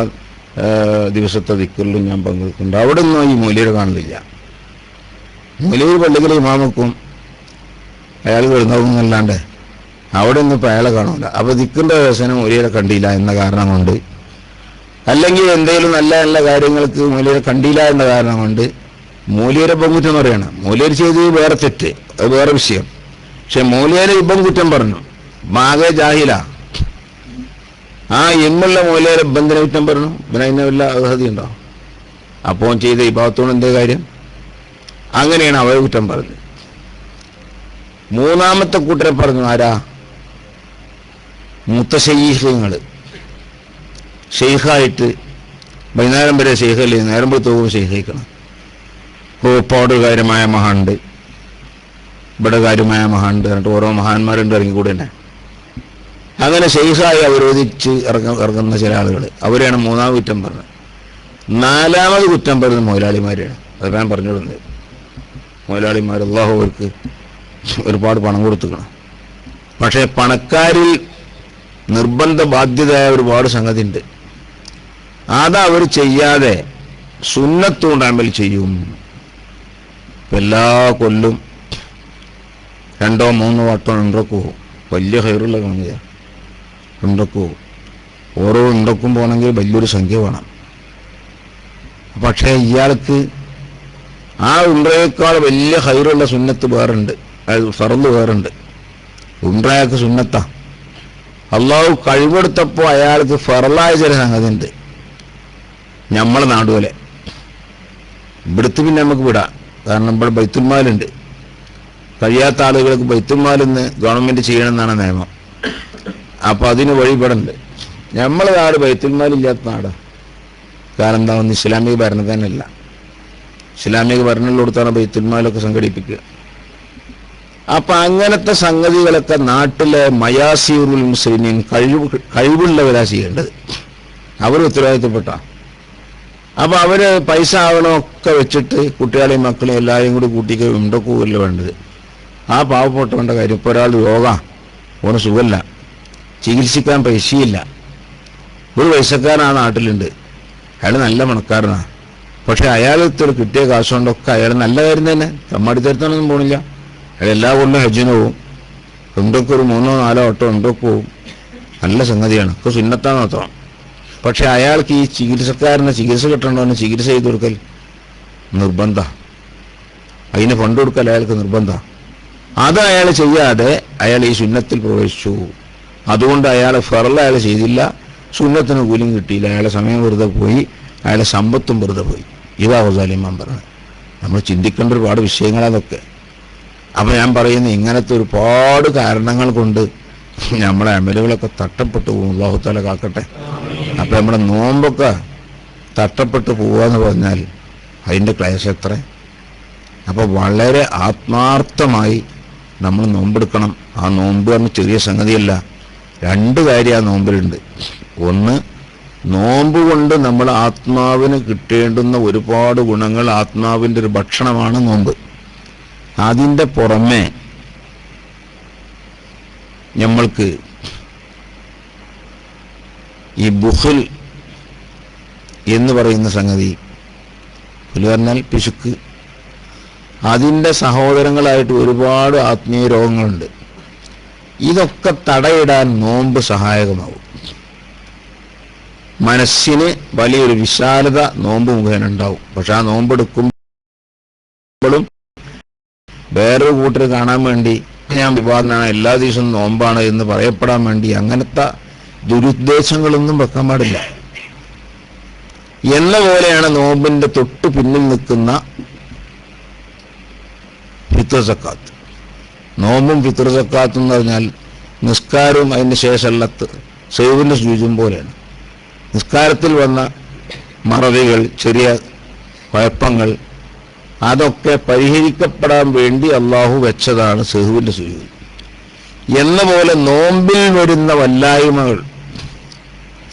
A: ദിവസത്തെ ദിക്റിലും ഞാൻ പങ്കെടുക്കുന്നുണ്ട്, അവിടെ ഒന്നും ഈ മൂല്യരെ കാണുന്നില്ല. മൂല്യർ പള്ളികളിൽ ഇമാമക്കും അയാൾ വരുന്നല്ലാണ്ട് അവിടെ ഒന്നും ഇപ്പൊ അയാളെ കാണൂല. അപ്പൊ ദിക്റിന്റെ ദിവസം മൂല്യരെ കണ്ടില്ല എന്ന കാരണം കൊണ്ട്, അല്ലെങ്കിൽ എന്തെങ്കിലും നല്ല നല്ല കാര്യങ്ങൾക്ക് മൂല്യരെ കണ്ടില്ല എന്ന കാരണം കൊണ്ട് മൂല്യരെ ഇപ്പം കുറ്റം പറയണം. മൂല്യർ ചെയ്ത് വേറെ തെറ്റ്, അത് വേറെ വിഷയം. പക്ഷെ മൂല്യരെ ഇപ്പം കുറ്റം പറഞ്ഞു, മാകെ ജാഹില. ആ ഇമ്മുള്ള മൂല്യരെ ബന്ധന കുറ്റം പറഞ്ഞു, പിന്നെ അതിന് വല്ല അർഹത ഉണ്ടോ? അപ്പോൾ ചെയ്ത ഈ ഭാഗത്തോട് എന്തേ കാര്യം? അങ്ങനെയാണ് അവരെ കുറ്റം പറഞ്ഞത്. മൂന്നാമത്തെ കൂട്ടരെ പറഞ്ഞു ആരാ? മുത്തശയ്യിഖുകൾ. ഷെയ്ഖായിട്ട് വൈകുന്നേരം വരെ ഷെയ്ഖല്ലേ, നേരം പോകുമ്പോൾ ഷെയ്ഖിക്കണം. ഉപ്പാട് കാര്യമായ മഹാനുണ്ട്, ഇവിടെ കാര്യമായ മഹാനുണ്ട്, എന്നിട്ട് ഓരോ മഹാന്മാരുണ്ട് ഇറങ്ങിക്കൂടെ തന്നെ. അങ്ങനെ ഷെയ്ഖായി അവരോധിച്ച് ഇറങ്ങുന്ന ചില ആളുകൾ, അവരെയാണ് മൂന്നാമത് കുറ്റം പറഞ്ഞത്. 4ാമത് കുറ്റം പറയുന്നത് മുതലാളിമാരെയാണ്. അതൊക്കെ ഞാൻ പറഞ്ഞു കൊടുക്കുന്നത്. മുതലാളിമാർ അല്ലാഹു അവർക്ക് ഒരുപാട് പണം കൊടുത്തുക്കണം. പക്ഷേ പണക്കാരിൽ നിർബന്ധ ബാധ്യതയായ ഒരുപാട് സംഗതി ഉണ്ട്. അതവർ ചെയ്യാതെ സുന്നത്തുകൊണ്ട് അമൽ ചെയ്യും. എല്ലാ കൊല്ലും 2 3 വട്ടം ഉണ്ടക്ക് പോകും. വലിയ ഹൈറുള്ള സംഗതിയാണ്. ഉണ്ടക്ക് പോകും. ഓരോ ഉണ്ടക്കും പോകണമെങ്കിൽ വലിയൊരു സംഖ്യ വേണം. പക്ഷേ ഇയാൾക്ക് ആ ഉംറയേക്കാൾ വലിയ ഹൈറുള്ള സുന്നത്ത് വേറുണ്ട്, ഫർള് വേറുണ്ട്. ഉംറയാൾക്ക് സുന്നത്താ. അള്ളാഹു കഴിവെടുത്തപ്പോൾ അയാൾക്ക് ഫർളായ ചില സംഗതി ഉണ്ട്. നമ്മളെ നാടുപോലെ ഇവിടുത്തെ പിന്നെ നമുക്ക് വിടാം, കാരണം ഇവിടെ ബൈത്തുൽമാലുണ്ട്. കഴിയാത്ത ആളുകൾക്ക് ബൈത്തുൽമാലിന്ന് ഗവൺമെന്റ് ചെയ്യണമെന്നാണ് നിയമം. അപ്പൊ അതിന് വഴിപെടുന്നുണ്ട്. നമ്മളെ നാട് ബൈത്തുൽമാലില്ലാത്ത നാടാ. കാരണം എന്താണെന്ന് ഇസ്ലാമിക ഭരണം തന്നെയല്ല. ഇസ്ലാമിക ഭരണമുള്ളിടത്താണ് ബൈത്തുൽമാലൊക്കെ സംഘടിപ്പിക്കുക. അപ്പൊ അങ്ങനത്തെ സംഗതികളൊക്കെ നാട്ടിലെ മയാസീറുൽ മുസ്ലിമീൻ കഴിവുള്ളവരാ ചെയ്യേണ്ടത്. അവർ ഉത്തരവാദിത്തപ്പെട്ട. അപ്പൊ അവര് പൈസ ആവണമൊക്കെ വെച്ചിട്ട് കുട്ടികളെയും മക്കളെയും എല്ലാവരെയും കൂടി കൂട്ടിക്ക് ഉണ്ടക്കൂല്ല വേണ്ടത്. ആ പാവപ്പെട്ടവന്റെ കാര്യം ഇപ്പോൾ ഒരാൾ രോഗ ഓന് സുഖമില്ല, ചികിത്സിക്കാൻ പൈസയില്ല. ഒരു പൈസക്കാരൻ ആ നാട്ടിലുണ്ട്, അയാൾ നല്ല പണക്കാരനാണ്. പക്ഷെ അയാളത്തിൽ കിട്ടിയ കാശുകൊണ്ടൊക്കെ അയാൾ നല്ല കാര്യം തന്നെ, തമ്മാടിത്തരത്താനൊന്നും പോണില്ല. അയാൾ എല്ലാ കൊല്ലം ഹജ്ജിന് പോവും, എന്തൊക്കെ ഒരു 3-4 വട്ടം എന്തൊക്കെ പോവും, നല്ല സംഗതിയാണ്, ഒക്കെ സുന്നത്താൻ മാത്രം. പക്ഷെ അയാൾക്ക് ഈ ചികിത്സക്കാരനെ ചികിത്സ കിട്ടണമെന്ന് ചികിത്സ ചെയ്ത് കൊടുക്കൽ നിർബന്ധ, അതിന് ഫണ്ട് കൊടുക്കൽ അയാൾക്ക് നിർബന്ധ. അത് അയാൾ ചെയ്യാതെ അയാൾ ഈ സുന്നത്തിൽ പ്രവേശിച്ചു. അതുകൊണ്ട് അയാൾ ഫർള് അയാൾ ചെയ്തില്ല, സുന്നത്തിന് കൂലിയും കിട്ടിയില്ല, അയാളെ സമയം വെറുതെ പോയി, അയാളെ സമ്പത്തും വെറുതെ പോയി. ഇതാ ഗസാലി ഇമാം പറഞ്ഞത്. നമ്മൾ ചിന്തിക്കേണ്ട ഒരുപാട് വിഷയങ്ങളതൊക്കെ. അപ്പം ഞാൻ പറയുന്നത് ഇങ്ങനത്തെ ഒരുപാട് കാരണങ്ങൾ കൊണ്ട് നമ്മളെ അമലുകളൊക്കെ തട്ടപ്പെട്ടു പോകും. അല്ലാഹു തആല കാക്കട്ടെ. അപ്പം നമ്മുടെ നോമ്പൊക്കെ തട്ടപ്പെട്ടു പോവാന്ന് പറഞ്ഞാൽ അതിൻ്റെ ക്ലേശം എത്ര. അപ്പോൾ വളരെ ആത്മാർത്ഥമായി നമ്മൾ നോമ്പെടുക്കണം. ആ നോമ്പ് പറഞ്ഞ ചെറിയ സംഗതിയല്ല. 2 കാര്യം ആ നോമ്പിലുണ്ട്. ഒന്ന്, നോമ്പ് കൊണ്ട് നമ്മൾ ആത്മാവിന് കിട്ടേണ്ടുന്ന ഒരുപാട് ഗുണങ്ങൾ, ആത്മാവിൻ്റെ ഒരു ഭക്ഷണമാണ് നോമ്പ്. അതിൻ്റെ പുറമെ നമ്മൾക്ക് ഈ ബുഖൽ എന്ന് പറയുന്ന സംഗതി, ബുഖൽ പറഞ്ഞാൽ പിശുക്ക്, അതിൻ്റെ സഹോദരങ്ങളായിട്ട് ഒരുപാട് ആത്മീയ രോഗങ്ങളുണ്ട്. ഇതൊക്കെ തടയിടാൻ നോമ്പ് സഹായകമാവും. മനസ്സിന് വലിയൊരു വിശാലത നോമ്പ് മുഖേന ഉണ്ടാവും. പക്ഷെ ആ നോമ്പെടുക്കുമ്പോഴും വേറൊരു കൂട്ടർ കാണാൻ വേണ്ടി ഞാൻ വിവാദനാണ്, എല്ലാ ദിവസവും നോമ്പാണ് എന്ന് പറയപ്പെടാൻ വേണ്ടി അങ്ങനത്തെ ദുരുദ്ദേശങ്ങളൊന്നും വെക്കാൻ പാടില്ല. എന്ന പോലെയാണ് നോമ്പിന്റെ തൊട്ട് പിന്നിൽ നിൽക്കുന്ന ഫിത്ർ സക്കാത്ത്. നോമ്പും ഫിത്ർ സക്കാത്തും എന്ന് പറഞ്ഞാൽ നിസ്കാരവും അതിന് ശേഷമുള്ള സൈവിന്റെ സൂചം പോലെയാണ്. നിസ്കാരത്തിൽ വന്ന മറവികൾ, ചെറിയ കുഴപ്പങ്ങൾ, അതൊക്കെ പരിഹരിക്കപ്പെടാൻ വേണ്ടി അള്ളാഹു വെച്ചതാണ് സെഹുവിന്റെ സൂചി. എന്ന പോലെ നോമ്പിൽ വരുന്ന വല്ലായ്മകൾ,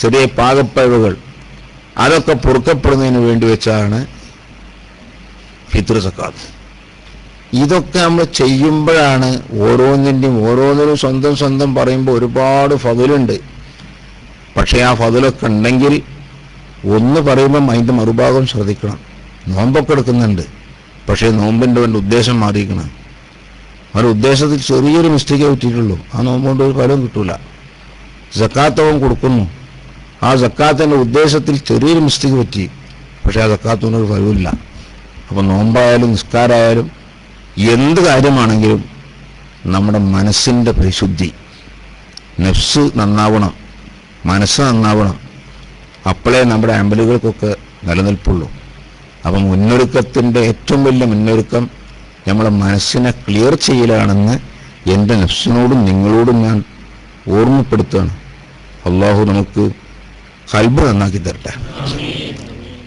A: ചെറിയ പാകപ്പഴവുകൾ, അതൊക്കെ പൊറുക്കപ്പെടുന്നതിന് വേണ്ടി വെച്ചാണ് ഫിത്ർ സക്കാത്ത്. ഇതൊക്കെ നമ്മൾ ചെയ്യുമ്പോഴാണ് ഓരോന്നിനും സ്വന്തം പറയുമ്പോൾ ഒരുപാട് ഫضലുണ്ട്. പക്ഷേ ആ ഫضലൊക്കെ ഉണ്ടെങ്കിൽ ഒന്ന് പറയുമ്പം അതിൻ്റെ മറുഭാഗം ശ്രദ്ധിക്കണം. നോമ്പൊക്കെ എടുക്കുന്നുണ്ട്, പക്ഷേ നോമ്പിൻ്റെ ഉദ്ദേശം മാറിയിരിക്കണം. അവരുടെ ഉദ്ദേശത്തിൽ ചെറിയൊരു മിസ്റ്റേക്കേ പറ്റിയിട്ടുള്ളൂ. ആ നോമ്പ് കൊണ്ട് ഒരു ഫലവും കിട്ടൂല. സക്കാത്തവൻ കൊടുക്കുന്നു, ആ സക്കാത്തിൻ്റെ ഉദ്ദേശത്തിൽ ചെറിയൊരു മിസ്റ്റേക്ക് പറ്റി, പക്ഷേ ആ സക്കാത്തിനൊരു ഫലവുമില്ല. അപ്പം നോമ്പായാലും നിസ്കാരമായാലും എന്ത് കാര്യമാണെങ്കിലും നമ്മുടെ മനസ്സിൻ്റെ പരിശുദ്ധി, നഫ്സ് നന്നാവണം, മനസ്സ് നന്നാവണം. അപ്പോഴേ നമ്മുടെ അമലുകൾക്കൊക്കെ നിലനിൽപ്പുള്ളൂ. അപ്പം മുന്നൊരുക്കത്തിൻ്റെ ഏറ്റവും വലിയ മുന്നൊരുക്കം നമ്മളെ മനസ്സിനെ ക്ലിയർ ചെയ്യലാണെന്ന് എൻ്റെ നഫ്സിനോടും നിങ്ങളോടും ഞാൻ ഓർമ്മപ്പെടുത്തുകയാണ്. അള്ളാഹു നമുക്ക് ഖൽബ് നന്നാക്കി തരട്ടെ.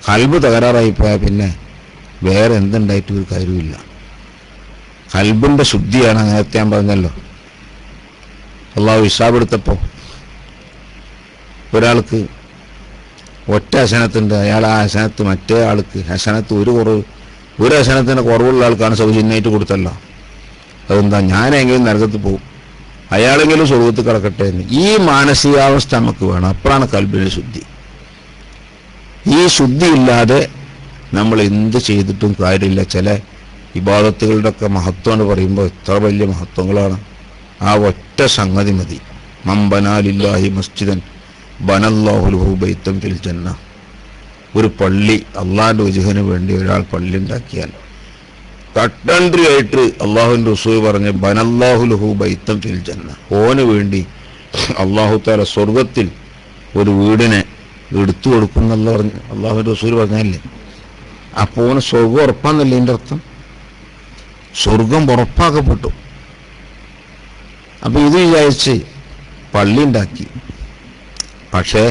A: ഖൽബ് തകരാറായി പോയാൽ പിന്നെ വേറെ എന്തുണ്ടായിട്ടും ഒരു കാര്യമില്ല. ഖൽബിൻ്റെ ശുദ്ധിയാണ്. നേരത്തെ ഞാൻ പറഞ്ഞല്ലോ, അള്ളാഹു ഹിസാബെടുത്തപ്പോൾ ഒരാൾക്ക് ഒറ്റ ഹസനത്തുണ്ട്, അയാൾ ആ ഹസനത്ത് മറ്റേ ആൾക്ക് ഹസനത്ത് ഒരു ഹസനത്തിൻ്റെ കുറവുള്ള ആൾക്കാണ് സൗജന്യമായിട്ട് കൊടുത്തല്ലോ. അതെന്താ, ഞാനെങ്കിലും നരകത്ത് പോകും, അയാളെങ്കിലും സ്വർഗത്ത് കിടക്കട്ടെ എന്ന്. ഈ മാനസികാവസ്ഥ നമുക്ക് വേണം. അപ്പോഴാണ് ഖൽബിൻ്റെ ശുദ്ധി. ഈ ശുദ്ധി ഇല്ലാതെ നമ്മൾ എന്ത് ചെയ്തിട്ടും കാര്യമില്ല. ചില ഇബാദത്തുകളുടെ ഒക്കെ മഹത്വം എന്ന് പറയുമ്പോൾ എത്ര വലിയ മഹത്വങ്ങളാണ്. ആ ഒറ്റ സംഗതി മതി. മംബനാലില്ലാഹി മസ്ജിദൻ ബനല്ലാഹു ലഹു ബൈത്തൻ ഫിൽ ജന്ന. ഒരു പള്ളി, അള്ളാഹിൻ്റെ വജ്ഹിന് വേണ്ടി ഒരാൾ പള്ളി ഉണ്ടാക്കിയാൽ കട്ടൻട്രി ആയിട്ട് അള്ളാഹുവിൻ്റെ റസൂൽ പറഞ്ഞ് ബനല്ലാഹു ലഹു ബൈത്തൻ ഫിൽ ജന്ന, ഓന് വേണ്ടി അള്ളാഹു തആല സ്വർഗത്തിൽ ഒരു വീടിനെ എടുത്തു കൊടുക്കുന്നല്ല പറഞ്ഞ് അള്ളാഹുവിൻ്റെ റസൂൽ പറഞ്ഞല്ലേ. അപ്പോൾ ഓന് സ്വർഗം ഉറപ്പാന്നല്ലേ എൻ്റെ അർത്ഥം. സ്വർഗം ഉറപ്പാക്കപ്പെട്ടു. അപ്പം ഇത് വിചാരിച്ച് പള്ളി ഉണ്ടാക്കി, പക്ഷേ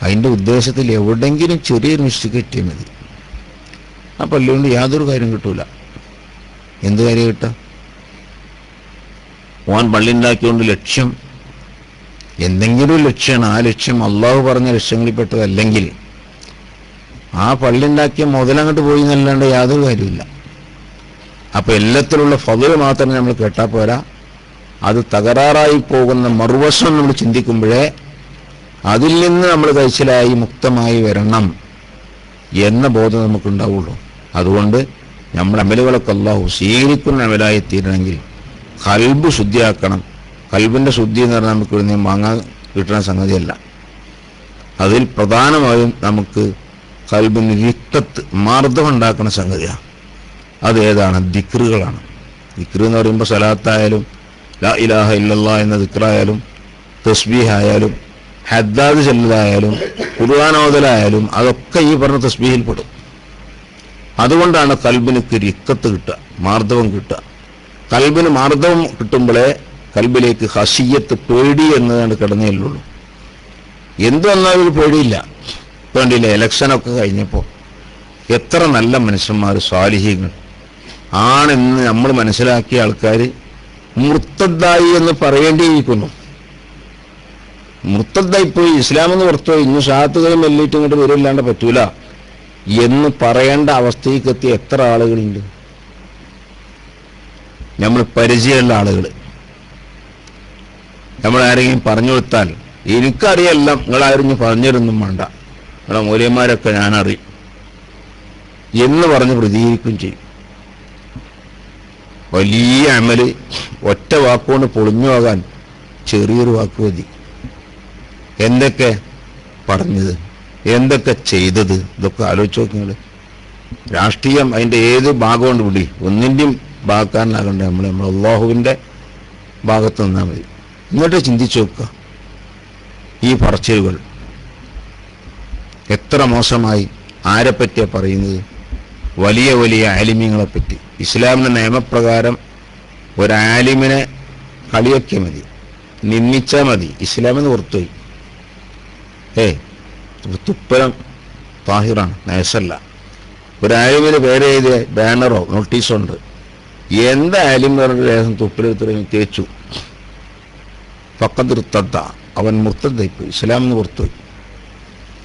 A: അതിൻ്റെ ഉദ്ദേശത്തിൽ എവിടെയെങ്കിലും ചെറിയൊരു മിസ്റ്റേക്ക് കിട്ടിയാൽ മതി. ആ പള്ളി കൊണ്ട് യാതൊരു കാര്യം കിട്ടൂല. എന്ത് കാര്യം കിട്ടുക? ഓൻ പള്ളി ഉണ്ടാക്കിക്കൊണ്ട് ലക്ഷ്യം എന്തെങ്കിലും ലക്ഷ്യമാണ്. ആ ലക്ഷ്യം അള്ളാഹു പറഞ്ഞ ലക്ഷ്യങ്ങളിൽപ്പെട്ടതല്ലെങ്കിൽ ആ പള്ളി ഉണ്ടാക്കിയ മുതലങ്ങോട്ട് പോയി എന്നല്ലാണ്ട് യാതൊരു കാര്യമില്ല. അപ്പൊ എല്ലാത്തിലുള്ള ഫضൽ മാത്രം നമ്മൾ കേട്ടാൽ പോരാ, അത് തകരാറായി പോകുന്ന മറുവശം നമ്മൾ ചിന്തിക്കുമ്പോഴേ അതിൽ നിന്ന് നമ്മൾ കഴിച്ചിലായി മുക്തമായി വരണം എന്ന ബോധം നമുക്കുണ്ടാവുള്ളൂ. അതുകൊണ്ട് നമ്മുടെ അമലുകളൊക്കെ അല്ലാഹു സ്വീകരിക്കുന്ന അമലായി തീരണമെങ്കിൽ ഖൽബ് ശുദ്ധിയാക്കണം. ഖൽബിന്റെ ശുദ്ധി എന്ന് പറഞ്ഞാൽ നമുക്ക് ഇവിടുന്ന് വാങ്ങാൻ കിട്ടുന്ന സംഗതിയല്ല. അതിൽ പ്രധാനമായും നമുക്ക് ഖൽബിന് റിഖ്തത്ത് മാർദ്ദം ഉണ്ടാക്കുന്ന സംഗതിയാണ്. അത് ഏതാണ്? ദിക്റുകളാണ്. ദിക്ർ എന്ന് പറയുമ്പോൾ സലാത്തായാലും ലാ ഇലാഹ ഇല്ലല്ലാഹ് എന്ന ദിക്റായാലും തസ്ബീഹ് ആയാലും ഹദ്ദാദ് ചെല്ലലായാലും ഖുർആൻ ഓതലായാലും അതൊക്കെ ഈ പറഞ്ഞ തസ്ബീഹിൽ പെടും. അതുകൊണ്ടാണ് ഖൽബിനക്ക് റിഖ്തത്ത് കിട്ടുക, മാർദ്ദവം കിട്ടുക. ഖൽബിന് മാർദ്ദവം കിട്ടുമ്പോഴേ ഖൽബിലേക്ക് ഖശിയ്യത്ത്, പേടി എന്നതാണ് കിടന്നേയുള്ളൂ. എന്തു വന്നാലും പേടിയില്ല. വേണ്ടിയില്ല, ഇലക്ഷനൊക്കെ കഴിഞ്ഞപ്പോൾ എത്ര നല്ല മനുഷ്യന്മാർ സ്വാലിഹീങ്ങൾ ആണെന്ന് നമ്മൾ മനസ്സിലാക്കിയ ആൾക്കാർ മുർത്തദ്ദായി എന്ന് പറയേണ്ടിയിരിക്കുന്നു. മുർത്തദ്ദായി പോയി ഇസ്ലാമെന്ന് പുറത്തുപോയി ഇന്ന് ഷാത്തുകളും എല്ലിട്ടും ഇങ്ങോട്ട് വരില്ലാണ്ട് പറ്റൂല എന്ന് പറയേണ്ട അവസ്ഥയ്ക്ക് എത്തിയ എത്ര ആളുകളുണ്ട്. നമ്മൾ പരിചയമുള്ള ആളുകൾ നമ്മളാരെങ്കിലും പറഞ്ഞു കൊടുത്താൽ എനിക്കറിയെല്ലാം, നിങ്ങളാരും പറഞ്ഞിരുന്നും വേണ്ട, നിങ്ങളെ മൂല്യന്മാരൊക്കെ ഞാനറിയും എന്ന് പറഞ്ഞ് പ്രതികരിക്കുകയും ചെയ്യും. വലിയ അമല് ഒറ്റ വാക്കുകൊണ്ട് പൊളിഞ്ഞു പോകാൻ ചെറിയൊരു വാക്ക് മതി. എന്തൊക്കെ പറഞ്ഞത്, എന്തൊക്കെ ചെയ്തത്, ഇതൊക്കെ ആലോചിച്ച് നോക്കി നിങ്ങൾ. രാഷ്ട്രീയം അതിൻ്റെ ഏത് ഭാഗം കൊണ്ട് വിടി, ഒന്നിൻ്റെയും ഭാഗക്കാരനാകണ്ടേ നമ്മൾ അള്ളാഹുവിൻ്റെ ഭാഗത്ത് നിന്നാൽ മതി. എന്നിട്ട് ചിന്തിച്ചു നോക്കുക, ഈ പറച്ചിലുകൾ എത്ര മോശമായി ആരെപ്പറ്റിയാണ് പറയുന്നത്? വലിയ വലിയ ആലിമ്യങ്ങളെപ്പറ്റി. ഇസ്ലാമിൻ്റെ നിയമപ്രകാരം ഒരാലിമിനെ കളിയൊക്കെ മതി, നിന്ദിച്ചാൽ മതി, ഇസ്ലാമെന്ന് പുറത്തുപോയി. തുപ്പലം താഹിറാണ്, നയസല്ല. ഒരാലിമിന് പേര് എഴുതിയ ബാനറോ നോട്ടീസോ ഉണ്ട്, എന്താ ആലിമരുടെ ലേഖം തുപ്പലെടുത്ത് തേച്ചു, ഫഖദ് ഇർതദ്ദ, അവൻ മുർത്തദ്ദായിപ്പോയി, ഇസ്ലാമെന്ന് പുറത്തുപോയി.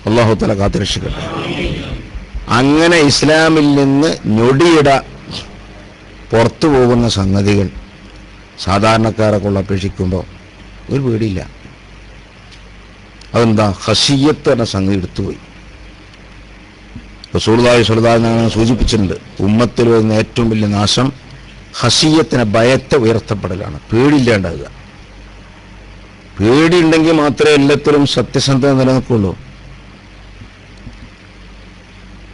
A: അല്ലാഹു തആല കാത്തുരക്ഷിക്കട്ടെ. അങ്ങനെ ഇസ്ലാമിൽ നിന്ന് ഞൊടിയിട പുറത്തു പോകുന്ന സംഗതികൾ സാധാരണക്കാരൊക്കെ ഉള്ള അപേക്ഷിക്കുമ്പോൾ ഒരു പേടിയില്ല. അതെന്താ? ഖശിയ്യത്ത് എന്ന സംഗതി എടുത്തുപോയി. റസൂലുള്ളാഹി സ്വല്ലല്ലാഹു അലൈഹി വസല്ലം സൂചിപ്പിച്ചിട്ടുണ്ട്, ഉമ്മത്തിൽ വരുന്ന ഏറ്റവും വലിയ നാശം ഖശിയ്യത്തിനെ, ഭയത്തെ ഉയർത്തപ്പെടലാണ്, പേടിയില്ലാണ്ടാകുക. പേടിയുണ്ടെങ്കിൽ മാത്രമേ എല്ലാത്തിലും സത്യസന്ധത നിലനിൽക്കുള്ളൂ.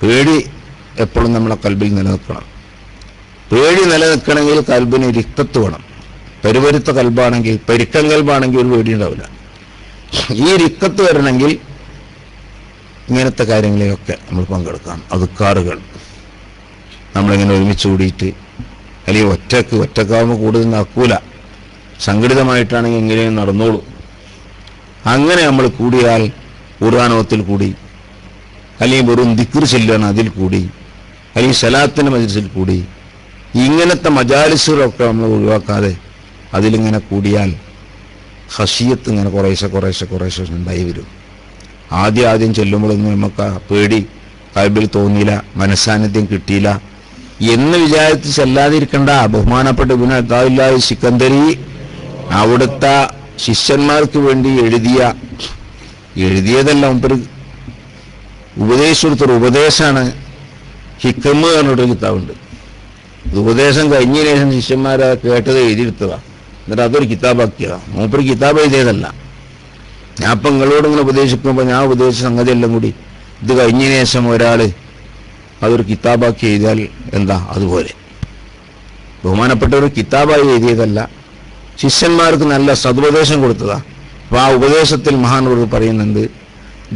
A: പേടി എപ്പോഴും നമ്മളെ കൽബിൽ നിലനിൽക്കണം. പേടി നിലനിൽക്കണമെങ്കിൽ കൽബിന് റിഖ്തത്ത് വേണം. പെരുവരുത്ത കൽബാണെങ്കിൽ, പെരുക്കൻ കൽബാണെങ്കിൽ ഒരു പേടി ഉണ്ടാവില്ല. ഈ റിഖ്തത്ത് വരണമെങ്കിൽ ഇങ്ങനത്തെ കാര്യങ്ങളിലൊക്കെ നമ്മൾ പങ്കെടുക്കണം. അദ്കാറുകൾ നമ്മളിങ്ങനെ ഒരുമിച്ച് കൂടിയിട്ട്, അല്ലെങ്കിൽ ഒറ്റക്കാവുമ്പോൾ കൂടുതൽ നടക്കൂല, സംഘടിതമായിട്ടാണെങ്കിൽ എങ്ങനെയും നടന്നോളൂ. അങ്ങനെ നമ്മൾ കൂടിയാൽ ഖുർആനോത്തിൽ കൂടി, അല്ലെങ്കിൽ വെറും ദിക്ർ ചെല്ലുകയാണ് അതിൽ കൂടി, അല്ലെങ്കിൽ സലാത്തിന്റെ മജ്ലിസിൽ കൂടി, ഇങ്ങനത്തെ മജാലിസുകളൊക്കെ നമ്മൾ ഒഴിവാക്കാതെ അതിലിങ്ങനെ കൂടിയാൽ ഖശിയ്യത്ത് ഇങ്ങനെ കുറേശ്ശെ ഉണ്ടായി വരും. ആദ്യം ചെല്ലുമ്പോഴൊന്നും നമുക്ക് ആ പേടി കൽബിൽ തോന്നിയില്ല, മനസ്സാന്നിധ്യം കിട്ടിയില്ല എന്ന് വിചാരിച്ച് ചെല്ലാതിരിക്കണ്ട. ബഹുമാനപ്പെട്ട ഇബ്നു അത്താഇല്ലാഹി സിക്കന്ദരി അവിടുത്തെ ശിഷ്യന്മാർക്ക് വേണ്ടി എഴുതിയതല്ല, മുമ്പ് ഉപദേശിച്ചൊരു ഉപദേശമാണ്. ഹിക്കമ് പറഞ്ഞൊരു കിതാബുണ്ട്. ഉപദേശം കഴിഞ്ഞതിന് ശേഷം ശിഷ്യന്മാരെ കേട്ടത് എഴുതിയെടുത്തതാണ്, എന്നിട്ട് അതൊരു കിതാബാക്കിയതാണ്. മൂപ്പര് കിതാബ് എഴുതിയതല്ല. ഞാൻ ഇപ്പം നിങ്ങളോട് ഇങ്ങനെ ഉപദേശിക്കുമ്പോൾ ഞാൻ ഉപദേശിച്ച സംഗതി എല്ലാം കൂടി ഇത് കഴിഞ്ഞതിന് ശേഷം ഒരാൾ അതൊരു കിതാബാക്കി എഴുതിയാൽ എന്താ? അതുപോലെ ബഹുമാനപ്പെട്ട ഒരു കിതാബായി എഴുതിയതല്ല, ശിഷ്യന്മാർക്ക് നല്ല സതുപദേശം കൊടുത്തതാ. അപ്പൊ ആ ഉപദേശത്തിൽ മഹാനവർ പറയുന്നുണ്ട്,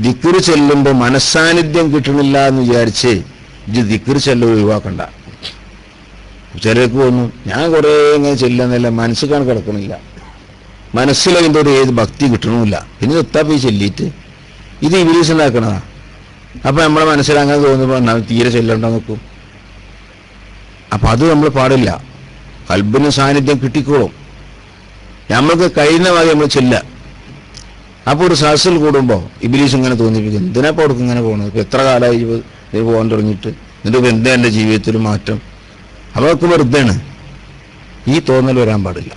A: ദിക്ർ ചെല്ലുമ്പോൾ മനസ്സാന്നിധ്യം കിട്ടണില്ല എന്ന് വിചാരിച്ച് ഇത് ദിക്ർ ചെല്ലൽ ഒഴിവാക്കണ്ട. ചിലർക്ക് തോന്നും ഞാൻ കുറേ ഇങ്ങനെ ചെല്ലുന്നില്ല, മനസ്സിലാണ് കിടക്കണില്ല, മനസ്സിലതിൻ്റെ ഒരു ഏത് ഭക്തി കിട്ടണമില്ല, പിന്നെ ഒത്താപ്പി ചെല്ലിയിട്ട് ഇത് ഇബ്ലീസ് ഉണ്ടാക്കണതാ. അപ്പൊ നമ്മളെ മനസ്സിലങ്ങനെ തോന്നുമ്പോൾ തീരെ ചെല്ലണ്ട നോക്കും. അപ്പൊ അത് നമ്മൾ പാടില്ല. കൽബിന് സാന്നിധ്യം കിട്ടിക്കോളും, നമ്മൾക്ക് കഴിയുന്ന വഴി നമ്മൾ ചെല്ല. അപ്പോൾ ഒരു സഹസിൽ കൂടുമ്പോൾ ഇബ്ലീസ് ഇങ്ങനെ തോന്നിപ്പിക്കും, എന്തിനാ കൊടുക്കും ഇങ്ങനെ പോകണത്, ഇപ്പൊ എത്ര കാലമായി ഇത് പോകാൻ തുടങ്ങിയിട്ട് എന്നിട്ട് എന്താ എൻ്റെ ജീവിതത്തിൽ മാറ്റം? അതൊക്കെ വെറുതെയാണ്. ഈ തോന്നൽ വരാൻ പാടില്ല.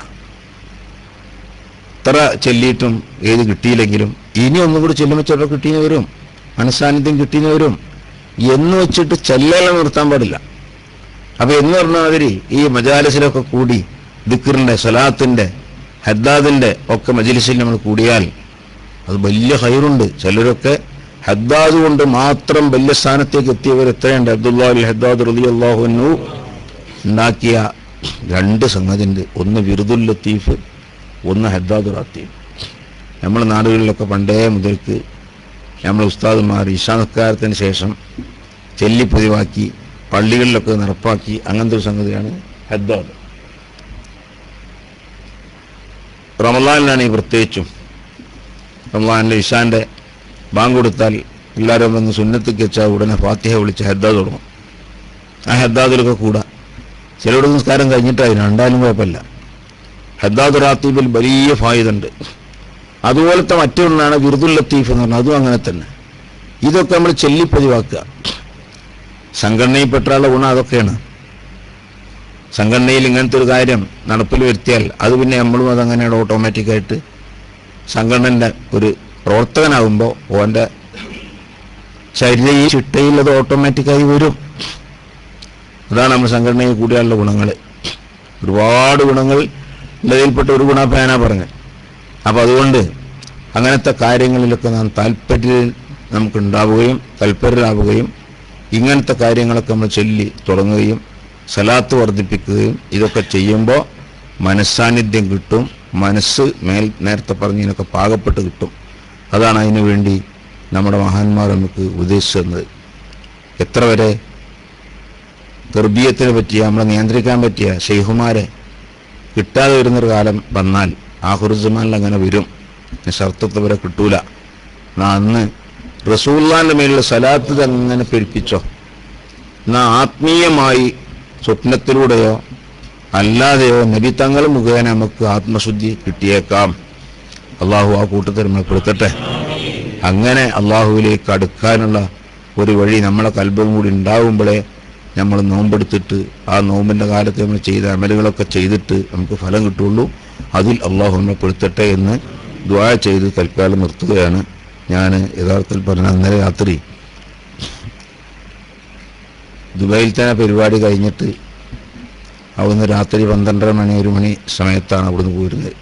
A: എത്ര ചെല്ലിയിട്ടും ഏത് കിട്ടിയില്ലെങ്കിലും ഇനി ഒന്നും കൂടി ചെല്ലുമ്പോൾ ചിലപ്പോൾ കിട്ടീന്ന് വരും, മനസ്സാന്നിധ്യം കിട്ടീന്ന് വരും എന്ന് വെച്ചിട്ട് ചെല്ലല നിർത്താൻ പാടില്ല. അപ്പൊ എന്ന് പറഞ്ഞ മാതിരി ഈ മജാലിസിലൊക്കെ കൂടി ദിക്റിന്റെ, സ്വലാത്തിന്റെ, ഹദ്ദാദിന്റെ ഒക്കെ മജ്ലിസിൽ നമ്മൾ കൂടിയാൽ അത് വലിയ ഖൈറുണ്ട്. ചിലരൊക്കെ ഹദ്ദാദ് കൊണ്ട് മാത്രം വലിയ സ്ഥാനത്തേക്ക് എത്തിയവർ എത്രയുണ്ട്. അബ്ദുല്ലാഹി ഹദ്ദാദ് റളിയല്ലാഹു അൻഹു ഉണ്ടാക്കിയ 2 സംഗതിയുണ്ട്. ഒന്ന് വിർദുൽ ലത്തീഫ്, ഒന്ന് ഹദ്ദാദ് റാത്തീബ്. നമ്മുടെ നാടുകളിലൊക്കെ പണ്ടേ മുതൽക്ക് നമ്മൾ ഉസ്താദുമാർ ഇശാ നിസ്കാരത്തിന് ശേഷം ചെല്ലി പതിവാക്കി പള്ളികളിലൊക്കെ നടപ്പാക്കി അങ്ങനത്തെ ഒരു സംഗതിയാണ് ഹദ്ദാദ്. റമളാനിലാണ് ഈ പ്രത്യേകിച്ചും. റമളാനിലെ ഇശാന്റെ ബാങ്ക് കൊടുത്താൽ എല്ലാവരും വന്ന് സുന്നത്തേക്ക് വെച്ചാൽ ഉടനെ ഫാത്തിഹ വിളിച്ച് ഹദ്ദാദ് തുടങ്ങും. ആ ഹദ്ദാദിലൊക്കെ കൂടാ. ചിലരുടെ നിസ്കാരം കഴിഞ്ഞിട്ടായി, രണ്ടാലും കുഴപ്പമില്ല. ഹദ്ദാദ് റാത്തീബിൽ വലിയ ഫായിദുണ്ട്. അതുപോലത്തെ മറ്റൊന്നാണ് വിർദുൽ ലത്തീഫ് എന്ന് പറഞ്ഞാൽ, അതും അങ്ങനെ തന്നെ. ഇതൊക്കെ നമ്മൾ ചെല്ലിപ്പതിവാക്കുക. സംഘടനയിൽപ്പെട്ടാലുള്ള ഗുണം അതൊക്കെയാണ്. സംഘടനയിൽ ഇങ്ങനത്തെ ഒരു കാര്യം നടപ്പിൽ വരുത്തിയാൽ അത് പിന്നെ നമ്മളും അതങ്ങനെയാണ് ഓട്ടോമാറ്റിക്കായിട്ട് സംഘടനൻ്റെ ഒരു പ്രവർത്തകനാകുമ്പോൾ ഓൻ്റെ ശരീരം ഈ ചിട്ടയിൽ അത് ഓട്ടോമാറ്റിക്കായി വരും. അതാണ് നമ്മൾ സംഘടനയിൽ കൂടിയാലുള്ള ഗുണങ്ങൾ. ഒരുപാട് ഗുണങ്ങൾ ഉള്ളതിൽപ്പെട്ട ഒരു ഗുണാഭയാന പറഞ്ഞത്. അപ്പം അതുകൊണ്ട് അങ്ങനത്തെ കാര്യങ്ങളിലൊക്കെ നാം നമുക്കുണ്ടാവുകയും തൽപരരാവുകയും ഇങ്ങനത്തെ കാര്യങ്ങളൊക്കെ നമ്മൾ ചൊല്ലി തുടങ്ങുകയും സലാത്ത് വർദ്ധിപ്പിക്കുകയും ഇതൊക്കെ ചെയ്യുമ്പോൾ മനസ്സാന്നിധ്യം കിട്ടും. മനസ്സ് നേരത്തെ പറഞ്ഞതിനൊക്കെ പാകപ്പെട്ട് കിട്ടും. അതാണ് അതിനു വേണ്ടി നമ്മുടെ മഹാന്മാർ നമുക്ക് ഉപദേശിച്ചു തന്നത്. എത്ര വരെ തെർബിയത്തിനെ പറ്റിയ, നമ്മളെ നിയന്ത്രിക്കാൻ പറ്റിയ ഷെയ്ഖുമാരെ കിട്ടാതെ വരുന്നൊരു കാലം വന്നാൽ ആഖിറുസ്സമാനിൽ അങ്ങനെ വരും. ശർത്തത്തെ വരെ കിട്ടൂല. അന്ന് റസൂലുള്ളാഹിന്റെ മേലുള്ള സലാത്ത് അങ്ങനെ പെരുപ്പിച്ചോ, എന്നാ ആത്മീയമായി സ്വപ്നത്തിലൂടെയോ അല്ലാതെയോ നബി തങ്ങൾ മുഖേന നമുക്ക് ആത്മശുദ്ധി കിട്ടിയേക്കാം. അള്ളാഹു ആ കൂട്ടത്തിൽ നമ്മൾ പെടുത്തട്ടെ. അങ്ങനെ അള്ളാഹുവിലേക്ക് അടുക്കാനുള്ള ഒരു വഴി നമ്മളെ കൽബും കൂടി ഉണ്ടാവുമ്പോഴേ നമ്മൾ നോമ്പെടുത്തിട്ട് ആ നോമ്പിൻ്റെ കാലത്ത് നമ്മൾ ചെയ്ത അമലുകളൊക്കെ ചെയ്തിട്ട് നമുക്ക് ഫലം കിട്ടുള്ളൂ. അതിൽ അള്ളാഹു നമ്മളെ പെടുത്തട്ടെ എന്ന് ദുആ ചെയ്ത് തൽക്കാലം നിർത്തുകയാണ്. ഞാൻ യഥാർത്ഥത്തിൽ പറഞ്ഞ ഇന്നലെ രാത്രി ദുബായിൽ തന്നെ പരിപാടി കഴിഞ്ഞിട്ട് അവിടുന്ന് രാത്രി 12 മണി 1 മണി സമയത്താണ് അവിടുന്ന് പോയിരുന്നത്.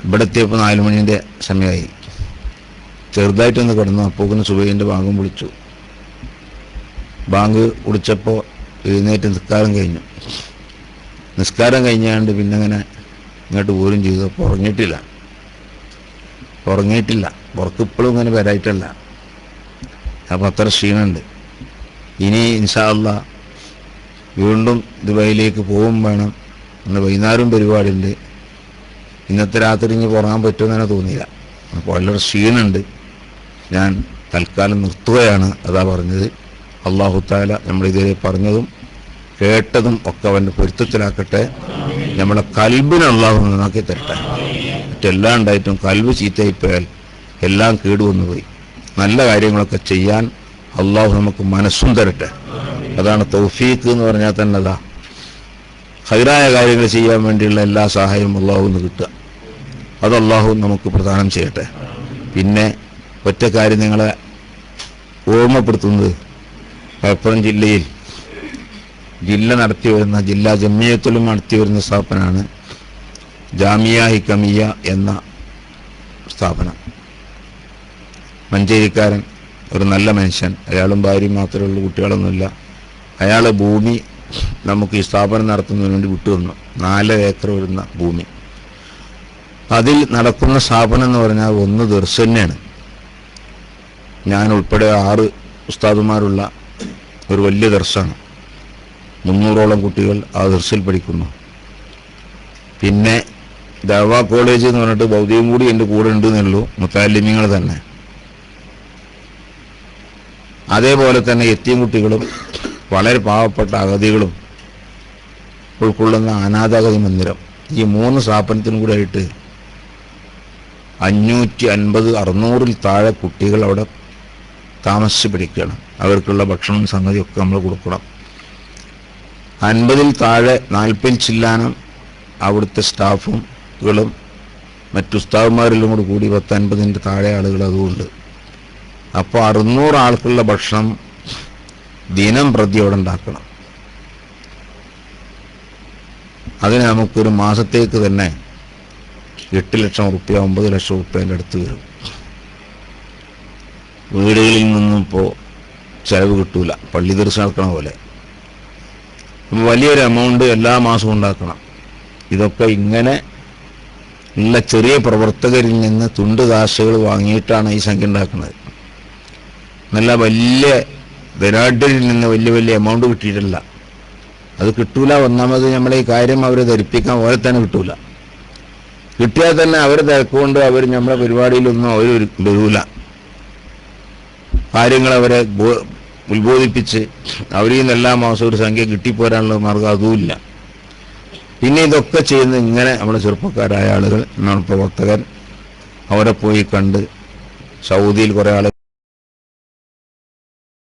A: ഇവിടെ എത്തിയപ്പോൾ 4 മണീൻ്റെ സമയമായി. ചെറുതായിട്ടൊന്ന് കിടന്നു. അപ്പോക്കിന് സുബൈൻ്റെ ബാങ്കും വിളിച്ചു. ബാങ്ക് വിളിച്ചപ്പോൾ എഴുന്നേറ്റ് നിസ്കാരം കഴിഞ്ഞു. നിസ്കാരം കഴിഞ്ഞാണ്ട് പിന്നെ അങ്ങനെ ഇങ്ങോട്ട് പോരും ചെയ്തു. അപ്പോൾ ഉറങ്ങിയിട്ടില്ല. ഉറക്കിപ്പോഴും ഇങ്ങനെ വരായിട്ടല്ല. അപ്പോൾ അത്ര ക്ഷീണമുണ്ട്. ഇനി ഇൻഷാ അല്ലാഹ് വീണ്ടും ദുബായിലേക്ക് പോകും വേണം. ഇന്ന് വൈകുന്നേരം പരിപാടിയുണ്ട്. ഇന്നത്തെ രാത്രി ഇനി ഉറങ്ങാൻ പറ്റുമെന്ന് തോന്നിയില്ല. അപ്പോൾ വളരെ ക്ഷീണമുണ്ട്. ഞാൻ തൽക്കാലം നിർത്തുകയാണ്. അതാ പറഞ്ഞത്. അല്ലാഹു തആല നമ്മളിതുവരെ പറഞ്ഞതും കേട്ടതും ഒക്കെ അവൻ്റെ പൊരുത്തത്തിലാക്കട്ടെ. നമ്മളെ കൽബിനെ അല്ലാഹു നന്നാക്കി തരട്ടെ. മറ്റെല്ലാം ഉണ്ടായിട്ടും കൽബ് ചീത്തയിപ്പോയാൽ എല്ലാം കേടുവന്നു പോയി. നല്ല കാര്യങ്ങളൊക്കെ ചെയ്യാൻ അല്ലാഹു നമുക്ക് മനസ്സും തരട്ടെ. അതാണ് തൗഫീഖ് എന്ന് പറഞ്ഞാൽ തന്നെ. അതാ ഖൈറായ കാര്യങ്ങൾ ചെയ്യാൻ വേണ്ടിയുള്ള എല്ലാ സഹായവും അല്ലാഹുവിന് കിട്ടുക. അത് അല്ലാഹു നമുക്ക് പ്രദാനം ചെയ്യട്ടെ. പിന്നെ ഒറ്റ കാര്യം നിങ്ങളെ ഓർമ്മപ്പെടുത്തുന്നത്, മലപ്പുറം ജില്ലയിൽ നടത്തി വരുന്ന ജില്ലാ ജമിയത്തുലും നടത്തി വരുന്ന സ്ഥാപനമാണ് ജാമിയ ഹിക്കമിയ എന്ന സ്ഥാപനം. മഞ്ചേരിക്കാരൻ, ഒരു നല്ല മനുഷ്യൻ. അയാളും ഭാര്യയും മാത്രമേ ഉള്ളൂ, കുട്ടികളൊന്നുമില്ല. അയാൾ ഭൂമി നമുക്ക് ഈ സ്ഥാപനം നടത്തുന്നതിന് വേണ്ടി വിട്ടുതന്നു. 4 ഏക്കർ വരുന്ന ഭൂമി. അതിൽ നടക്കുന്ന സ്ഥാപനം എന്ന് പറഞ്ഞാൽ ഒന്ന് ദർസ് തന്നെയാണ്. ഞാൻ ഉൾപ്പെടെ 6 ഉസ്താദുമാരുള്ള ഒരു വലിയ ദർസാണ്. 300ഓളം കുട്ടികൾ ആ ദർസിൽ പഠിക്കുന്നു. പിന്നെ ദഅവ കോളേജ് എന്ന് പറഞ്ഞിട്ട് ഭൗതികം കൂടി എൻ്റെ കൂടെ ഉണ്ട് എന്നുള്ളൂ, മുത്തഅല്ലിമീങ്ങൾ തന്നെ. അതേപോലെ തന്നെ യത്തീം കുട്ടികളും വളരെ പാവപ്പെട്ട അഗതികളും ഉൾക്കൊള്ളുന്ന അനാഥാഗതി മന്ദിരം. ഈ 3 സ്ഥാപനത്തിനും കൂടെ ആയിട്ട് 550-600-ൽ താഴെ കുട്ടികൾ അവിടെ താമസിച്ച് പഠിക്കുകയാണ്. അവർക്കുള്ള ഭക്ഷണം സംഗതിയൊക്കെ നമ്മൾ കൊടുക്കണം. 50-ൽ താഴെ 40 ചില്ലാനം അവിടുത്തെ സ്റ്റാഫുകളും മറ്റു ഉസ്താദുമാരെല്ലാം കൂടി 10-50-ൻ്റെ താഴെ ആളുകൾ അതുകൊണ്ട്. അപ്പോൾ 600 ആൾക്കുള്ള ഭക്ഷണം ദിനം പ്രതി അവിടെ ഉണ്ടാക്കണം. അതിന് നമുക്കൊരു മാസത്തേക്ക് തന്നെ 8 ലക്ഷം റുപ്യ 9 ലക്ഷം റുപ്യേൻ്റെ അടുത്ത് വരും. വീടുകളിൽ നിന്നും ഇപ്പോൾ ചിലവ് കിട്ടൂല, പള്ളി ദർശനം നടക്കണ പോലെ. അപ്പോൾ വലിയൊരു എമൗണ്ട് എല്ലാ മാസവും ഉണ്ടാക്കണം. ഇതൊക്കെ ഇങ്ങനെ ഉള്ള ചെറിയ പ്രവർത്തകരിൽ നിന്ന് തുണ്ട് കാശുകൾ വാങ്ങിയിട്ടാണ് ഈ സംഖ്യ ഉണ്ടാക്കുന്നത്. നല്ല വലിയ ധനാഢ്യരിൽ നിന്ന് വലിയ എമൗണ്ട് കിട്ടിയിട്ടില്ല. അത് കിട്ടൂല. ഒന്നാമത് നമ്മളെ ഈ കാര്യം അവരെ ധരിപ്പിക്കാൻ ഓരെ തന്നെ കിട്ടൂല. കിട്ടിയാൽ തന്നെ അവർ തിരക്കുകൊണ്ട് അവർ നമ്മളെ പരിപാടിയിലൊന്നും അവർ വരൂല. കാര്യങ്ങൾ അവരെ ഉത്ബോധിപ്പിച്ച് അവരിൽ നിന്ന് എല്ലാ മാസവും ഒരു സംഖ്യ കിട്ടിപ്പോരാനുള്ള മാർഗം അതുമില്ല. പിന്നെ ഇതൊക്കെ ചെയ്യുന്ന ഇങ്ങനെ നമ്മുടെ ചെറുപ്പക്കാരായ ആളുകൾ, പ്രവർത്തകർ, അവരെ പോയി കണ്ട് സൗദിയിൽ കുറേ ആളുകൾ